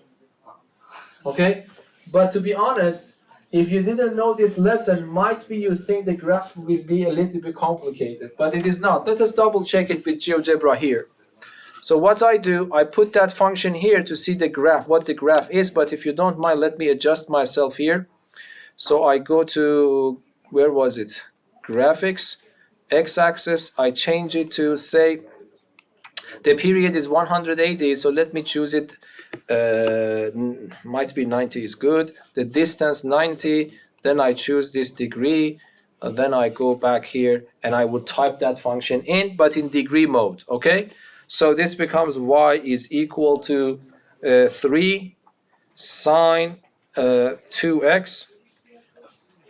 Okay? But to be honest, if you didn't know this lesson, might be you think the graph will be a little bit complicated, but it is not. Let us double check it with GeoGebra here. So what I do, I put that function here to see the graph, what the graph is, but if you don't mind, let me adjust myself here. So I go to, where was it? Graphics, x-axis, I change it to say, the period is 180, so let me choose it, might be 90 is good. The distance 90, then I choose this degree, then I go back here and I would type that function in, but in degree mode, okay? So this becomes y is equal to 3 sine 2x,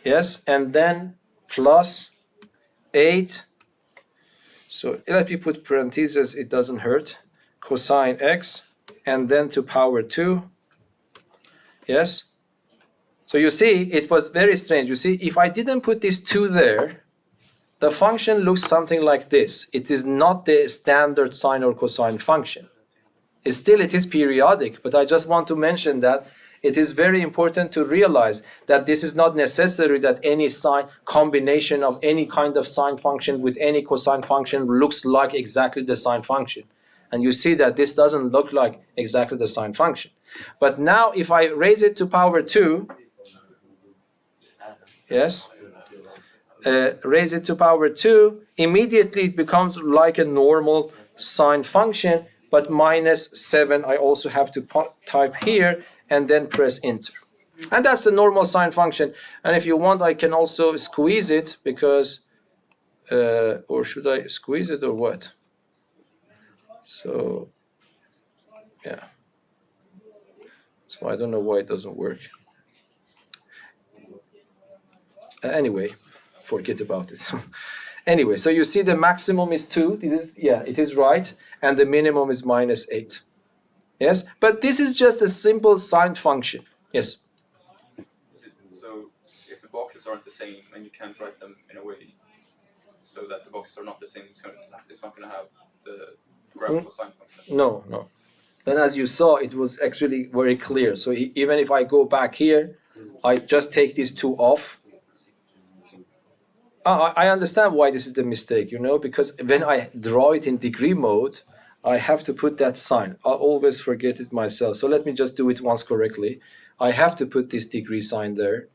yes, and then plus 8. So let me put parentheses, it doesn't hurt. Cosine x, and then to power 2. Yes? So you see, it was very strange. You see, if I didn't put this 2 there, the function looks something like this. It is not the standard sine or cosine function. Still, it is periodic, but I just want to mention that it is very important to realize that this is not necessary that any sine combination of any kind of sine function with any cosine function looks like exactly the sine function. And you see that this doesn't look like exactly the sine function. But now if I raise it to power 2, yes, raise it to power 2, immediately it becomes like a normal sine function, but minus 7 I also have to type here and then press enter. And that's the normal sine function. And if you want, I can also squeeze it because, or should I squeeze it or what? So, yeah. So I don't know why it doesn't work. Anyway, forget about it. Anyway, so you see the maximum is 2. It is right. And the minimum is minus 8. Yes, but this is just a simple sine function. Yes? So if the boxes aren't the same, then you can't write them in a way so that the boxes are not the same, it's not going to have the graph of sine function. No, no. And as you saw, it was actually very clear. So even if I go back here, I just take these two off. I understand why this is the mistake, you know, because when I draw it in degree mode, I have to put that sign. I always forget it myself. So let me just do it once correctly. I have to put this degree sign there.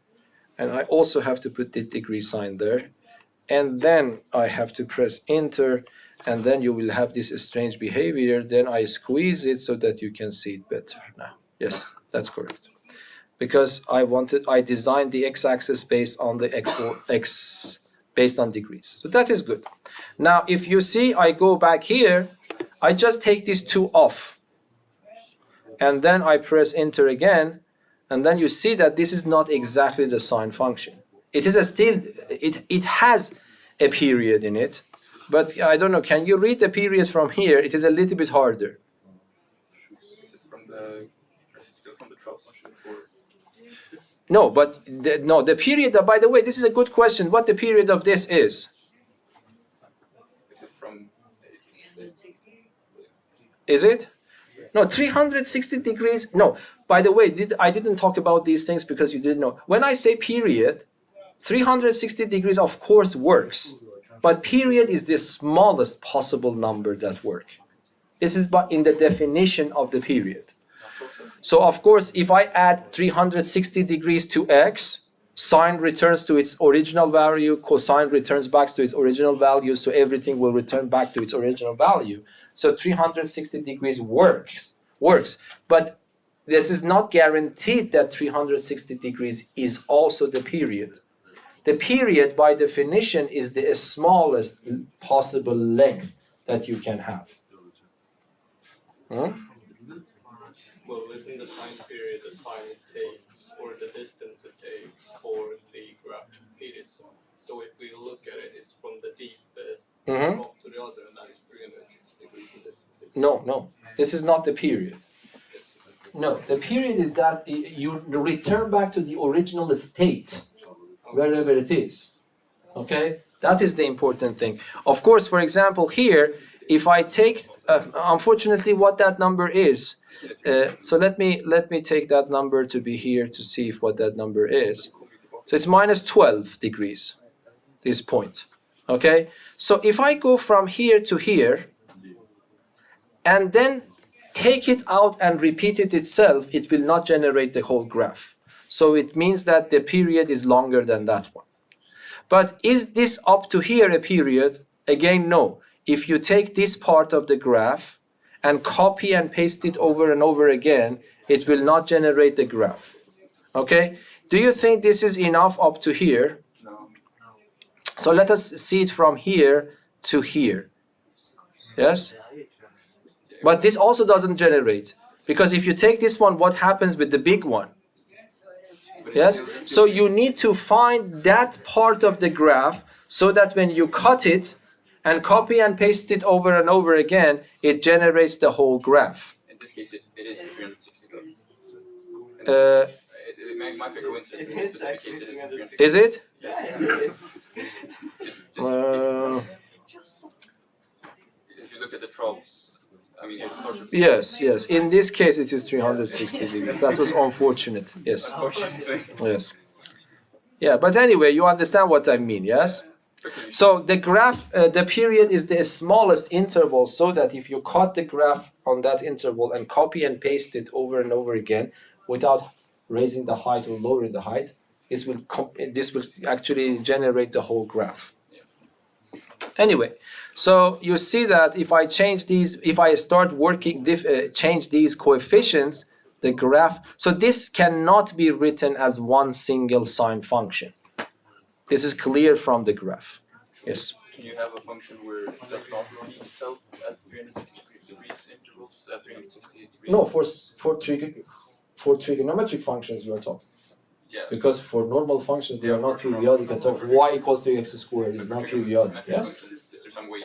And I also have to put the degree sign there. And then I have to press enter. And then you will have this strange behavior. Then I squeeze it so that you can see it better now. Yes, that's correct. Because I designed the x-axis based on the x based on degrees. So that is good. Now, if you see, I go back here, I just take these two off. And then I press enter again. And then you see that this is not exactly the sine function. It is it has a period in it. But I don't know, can you read the period from here? It is a little bit harder. Is it still from the troughs? No, but the period, by the way, this is a good question. What the period of this is? Is it from... Is it? No, 360 degrees. No, by the way, I didn't talk about these things because you didn't know. When I say period, 360 degrees of course works. But period is the smallest possible number that work. This is in the definition of the period. So of course, if I add 360 degrees to x, sine returns to its original value, cosine returns back to its original value, so everything will return back to its original value. So 360 degrees works. But this is not guaranteed that 360 degrees is also the period. The period, by definition, is the smallest possible length that you can have. Well, isn't the time period the time it takes, or the distance it takes for the graph to repeat itself? So if we look at it, it's from the deepest trough to the other, and that is 360 degrees in distance. No, this is not the period. No, the period is that you return back to the original state, wherever it is. Okay? That is the important thing. Of course, for example, here, if I take, unfortunately, what that number is, so let me take that number to be here to see what that number is. So it's minus 12 degrees, this point. Okay? So if I go from here to here, and then take it out and repeat it itself, it will not generate the whole graph. So it means that the period is longer than that one. But is this up to here a period? Again, no. If you take this part of the graph and copy and paste it over and over again, it will not generate the graph. Okay? Do you think this is enough up to here? No. So let us see it from here to here. Yes? But this also doesn't generate. Because if you take this one, what happens with the big one? Yes? So you need to find that part of the graph so that when you cut it and copy and paste it over and over again, it generates the whole graph. In this case, it is 360 degrees. It might be a coincidence, but in this specific case, it is 360. Is it? Yes. If you look at the troughs, I mean, it starts with... Yes. In this case, it is 360 degrees. That was unfortunate. Yes. Unfortunately. Yes. Yeah, but anyway, you understand what I mean, yes? So the graph, the period is the smallest interval, so that if you cut the graph on that interval and copy and paste it over and over again without raising the height or lowering the height, this will actually generate the whole graph. Anyway, so you see that if I change these, if I start working, change these coefficients, the graph, so this cannot be written as one single sine function. This is clear from the graph. Yes. Can you have a function where it does not repeat itself at 360 degrees intervals at 360 degrees? No, for trigonometric functions you are talking. Yeah. Because for normal functions they are not periodic at all. Y equals 3x squared is not periodic. Yes. Is there some way?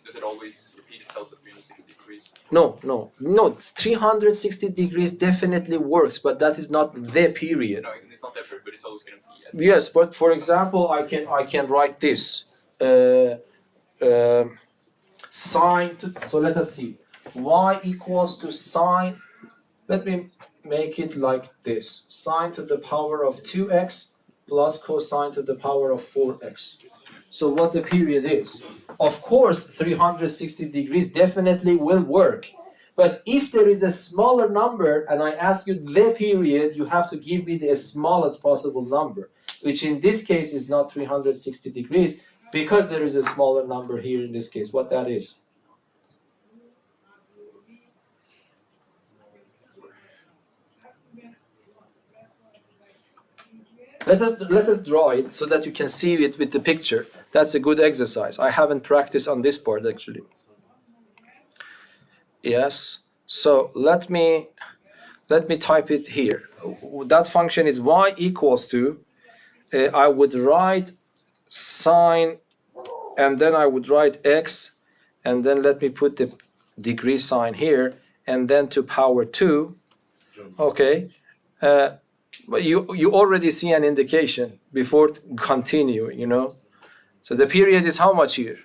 Does it always repeat itself at 360 degrees? No. 360 degrees definitely works, but that is not the period. No, it's not that, but it's always going to be. Yes, but for example, I can write this. sine to, so let us see, y equals to sine, let me make it like this, sine to the power of 2x plus cosine to the power of 4x. So what the period is? Of course, 360 degrees definitely will work. But if there is a smaller number and I ask you the period, you have to give me the smallest possible number, which in this case is not 360 degrees because there is a smaller number here in this case. What that is? Let us draw it so that you can see it with the picture. That's a good exercise. I haven't practiced on this part actually. Yes. So let me type it here. That function is y equals to, I would write sine, and then I would write x, and then let me put the degree sign here, and then to power 2. Okay. But you already see an indication before continuing, you know. So the period is how much here?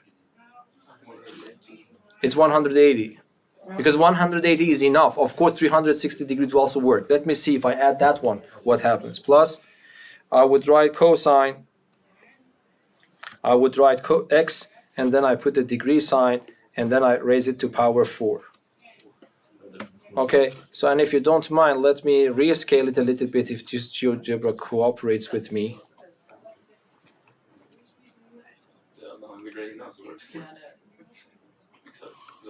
It's 180. Because 180 is enough. Of course, 360 degrees will also work. Let me see if I add that one, what happens. Plus, I would write cosine. I would write x, and then I put the degree sign, and then I raise it to power 4. Okay, so and if you don't mind, let me rescale it a little bit if this GeoGebra cooperates with me.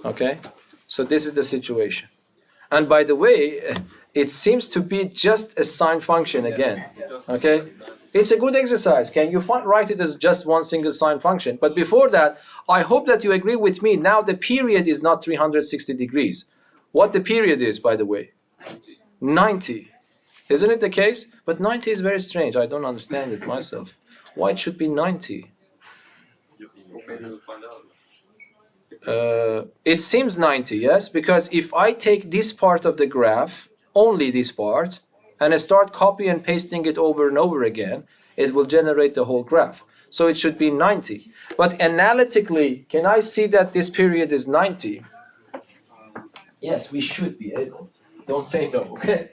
Okay, so this is the situation. And by the way, it seems to be just a sine function again. Okay, it's a good exercise. Can you write it as just one single sine function? But before that, I hope that you agree with me. Now the period is not 360 degrees. What the period is, by the way? 90. Isn't it the case? But 90 is very strange. I don't understand it myself. Why it should be 90? It seems 90, yes? Because if I take this part of the graph, only this part, and I start copy and pasting it over and over again, it will generate the whole graph. So it should be 90. But analytically, can I see that this period is 90? Yes, we should be able. Don't say no, okay?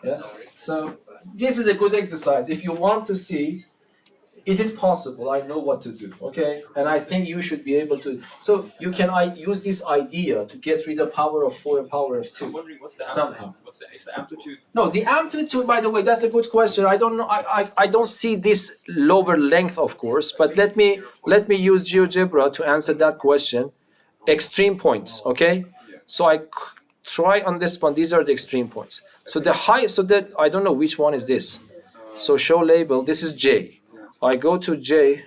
Yes? So this is a good exercise. If you want to see, it is possible. I know what to do, okay? And I think you should be able to. So you can use this idea to get rid of power of 4 and power of 2. I'm wondering what's the somehow. Is the amplitude? No, the amplitude, by the way, that's a good question. I don't know. I don't see this lower length, of course, but let me use GeoGebra to answer that question. Extreme points, okay? So I try on this one. These are the extreme points. So the high, so that I don't know which one is this. So show label. This is J. I go to J.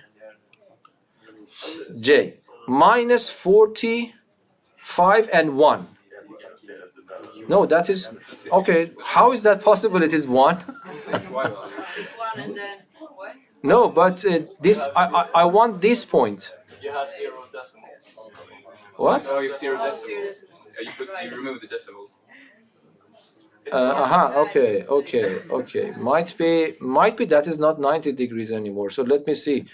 Minus 45 and 1. No, that is okay. How is that possible? It is 1. It's 1 and then what? No, but this I want this point. You have 0 decimals. What? Oh, you have 0 Oh, decimals. You remove the decimals. Okay. Might be that is not 90 degrees anymore. So let me see.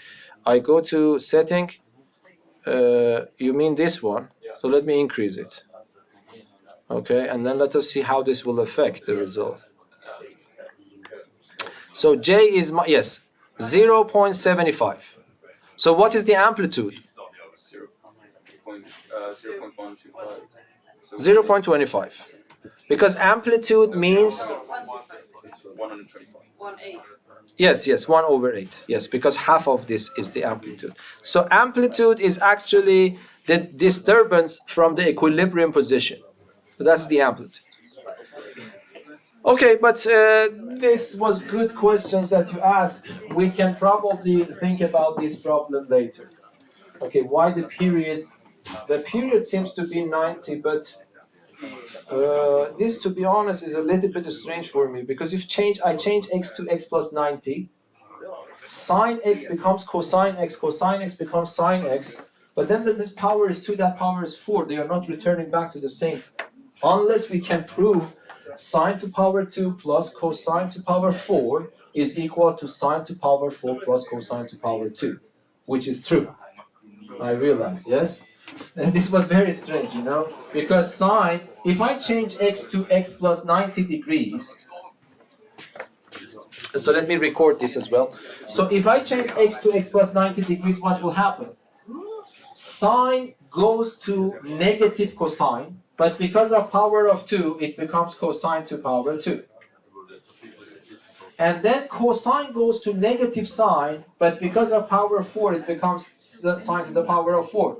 I go to setting. You mean this one? So let me increase it. Okay, and then let us see how this will affect the result. So J is 0.75. So what is the amplitude? 0.125. 0.25. Because amplitude means 125. 1/8. yes, 1/8. Yes, because half of this is the amplitude. So amplitude is actually the disturbance from the equilibrium position. So that's the amplitude. Okay, but this was good questions that you asked. We can probably think about this problem later. Okay, why the period? The period seems to be 90, but this, to be honest, is a little bit strange for me because if I change x to x plus 90, sine x becomes cosine x becomes sine x, but then this power is 2, that power is 4. They are not returning back to the same. Unless we can prove sine to power 2 plus cosine to power 4 is equal to sine to power 4 plus cosine to power 2. which is true. I realize, yes? And this was very strange, you know, because sine, if I change x to x plus 90 degrees, so let me record this as well. So if I change x to x plus 90 degrees, what will happen? Sine goes to negative cosine, but because of power of 2, it becomes cosine to power 2. And then cosine goes to negative sine, but because of power of 4, it becomes sine to the power of 4.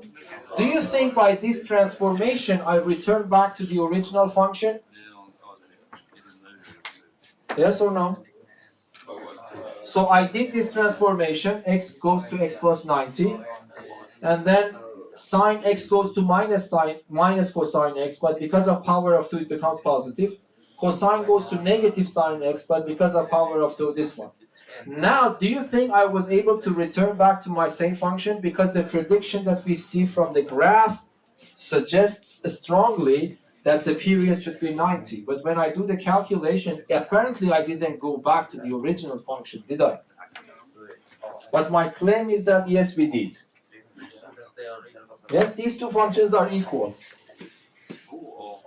Do you think by this transformation, I return back to the original function? Yes or no? So I did this transformation, x goes to x plus 90, and then sine x goes to minus cosine x, but because of power of 2 it becomes positive. Cosine goes to negative sine x, but because of power of 2, this one. Now, do you think I was able to return back to my same function? Because the prediction that we see from the graph suggests strongly that the period should be 90. But when I do the calculation, apparently I didn't go back to the original function, did I? But my claim is that yes, we did. Yes, these two functions are equal.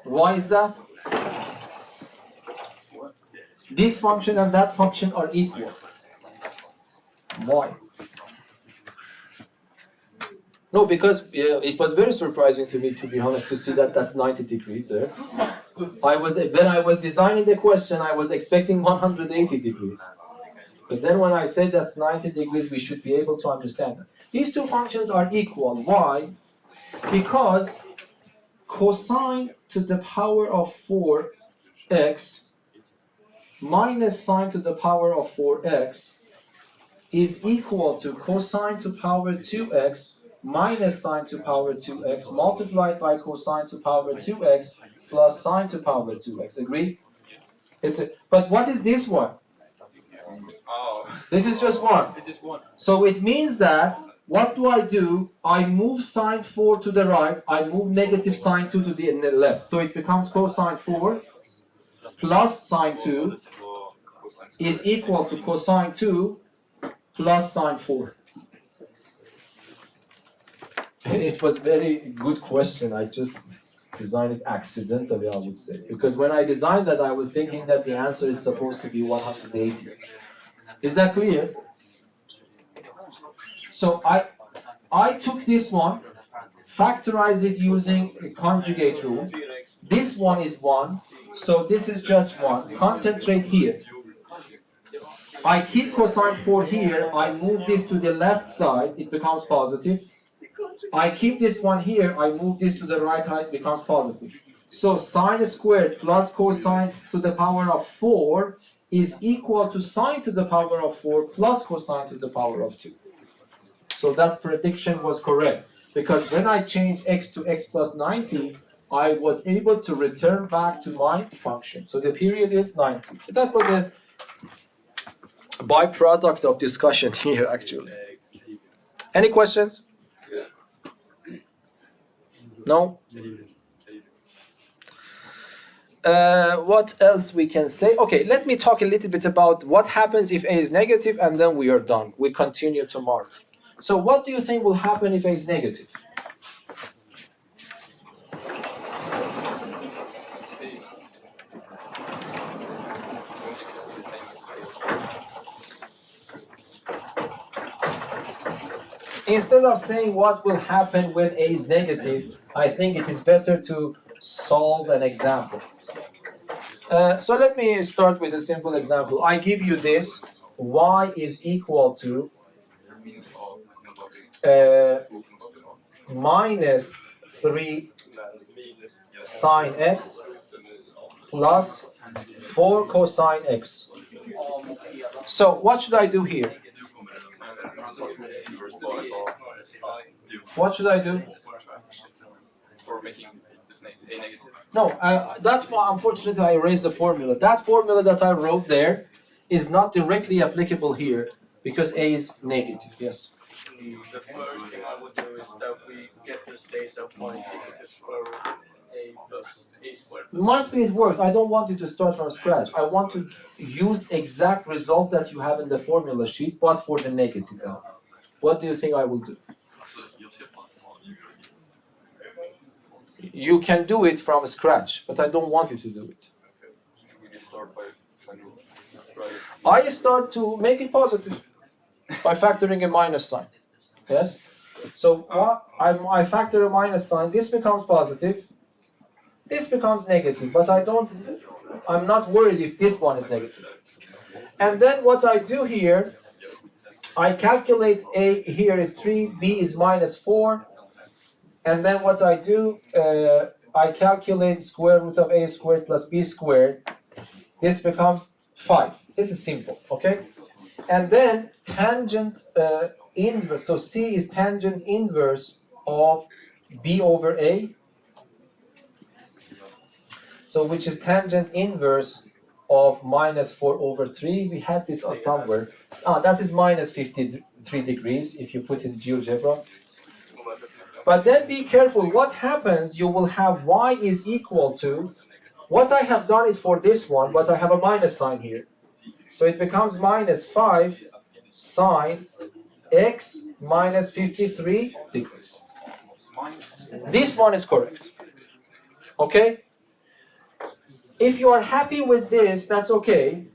Why is that? This function and that function are equal. Why? No, because it was very surprising to me, to be honest, to see that that's 90 degrees there. When I was designing the question, I was expecting 180 degrees. But then when I said that's 90 degrees, we should be able to understand that. These two functions are equal. Why? Because cosine to the power of 4x minus sine to the power of 4x is equal to cosine to power 2x minus sine to power 2x multiplied by cosine to power 2x plus sine to power 2x. Agree? But what is this one? This is just one. This is one. So it means that, what do? I move sine 4 to the right, I move negative sine 2 to the left. So it becomes cosine 4 plus sine 2 is equal to cosine 2 plus sine 4. It was a very good question. I just designed it accidentally, I would say. Because when I designed that, I was thinking that the answer is supposed to be 180. Is that clear? So I took this one, factorized it using a conjugate rule. This one is 1, so this is just 1. Concentrate here. I keep cosine 4 here, I move this to the left side, it becomes positive. I keep this one here, I move this to the right side, it becomes positive. So sine squared plus cosine to the power of 4 is equal to sine to the power of 4 plus cosine to the power of 2. So that prediction was correct, because when I changed x to x plus 90, I was able to return back to my function. So the period is 90. So that was a byproduct of discussion here, actually. Any questions? No? What else we can say? Okay, let me talk a little bit about what happens if A is negative, and then we are done. We continue tomorrow. So what do you think will happen if A is negative? Instead of saying what will happen when A is negative, I think it is better to solve an example. So let me start with a simple example. I give you this, y is equal to minus 3 sine x plus 4 cosine x. So what should I do here? What should I do? For making this A negative. No, that's why, unfortunately, I erased the formula. That formula that I wrote there is not directly applicable here because A is negative, yes. The first thing I would do is that we get to the stage of y is equal to square root a plus a squared. Might be it works. I don't want you to start from scratch. I want to use the exact result that you have in the formula sheet, but for the negative value. What do you think I will do? You can do it from scratch, but I don't want you to do it. Should we just start by trying to try it? I start to make it positive by factoring a minus sign. Yes? So I factor a minus sign, this becomes positive, this becomes negative, but I'm not worried if this one is negative. And then what I do here, I calculate A here is 3, B is minus 4, and then what I do, I calculate square root of A squared plus B squared. This becomes 5. This is simple, okay? And then tangent inverse, so C is tangent inverse of B over A. So which is tangent inverse of minus 4 over 3. We had this somewhere. That is minus 53 degrees if you put in GeoGebra. But then be careful. What happens, you will have y is equal to, what I have done is for this one, but I have a minus sign here. So it becomes minus 5 sine x minus 53 degrees. This one is correct. Okay? If you are happy with this, that's okay.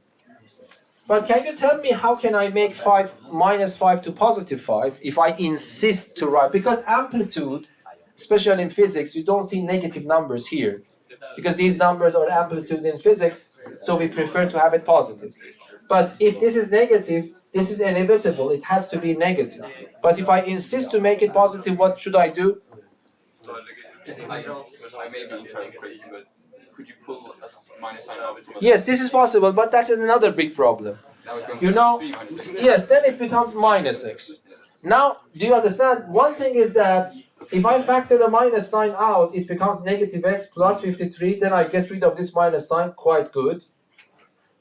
But can you tell me how can I make minus 5 to positive 5 if I insist to write? Because amplitude, especially in physics, you don't see negative numbers here. Because these numbers are amplitude in physics, so we prefer to have it positive. But if this is negative, this is inevitable. It has to be negative. But if I insist to make it positive, what should I do? I may be interpreting, but could you pull a minus sign out from a... Yes, this is possible, but that is another big problem. Now it becomes You know, 3 minus x. yes, then it becomes minus x. Now, do you understand? One thing is that if I factor the minus sign out, it becomes negative x plus 53, then I get rid of this minus sign, quite good.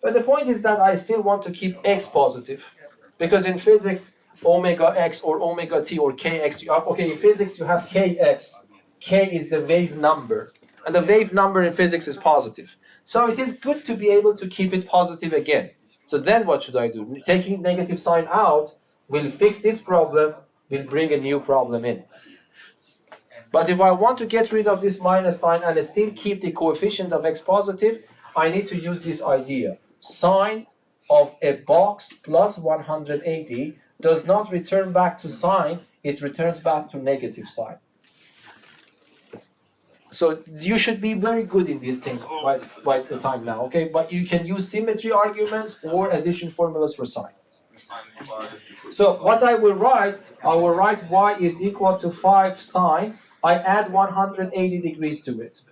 But the point is that I still want to keep x positive. Because in physics, omega x or omega t or kx, okay, in physics you have kx. K is the wave number. And the wave number in physics is positive. So it is good to be able to keep it positive again. So then what should I do? Taking negative sign out will fix this problem, will bring a new problem in. But if I want to get rid of this minus sign and still keep the coefficient of x positive, I need to use this idea. Sine of a box plus 180 does not return back to sine, it returns back to negative sign. So you should be very good in these things by the time now, okay? But you can use symmetry arguments or addition formulas for sine. So what I will write y is equal to 5 sine. I add 180 degrees to it.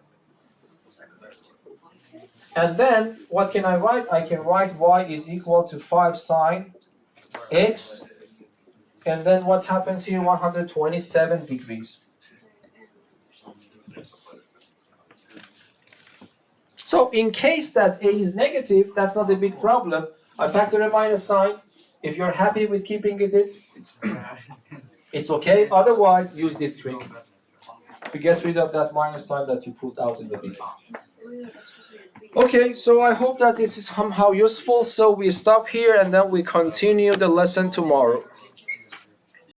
And then what can I write? I can write y is equal to 5 sine x. And then what happens here? 127 degrees. So in case that a is negative, that's not a big problem. I factor a minus sign. If you're happy with keeping it, it's okay. Otherwise, use this trick to get rid of that minus sign that you put out in the beginning. Okay, so I hope that this is somehow useful. So we stop here and then we continue the lesson tomorrow.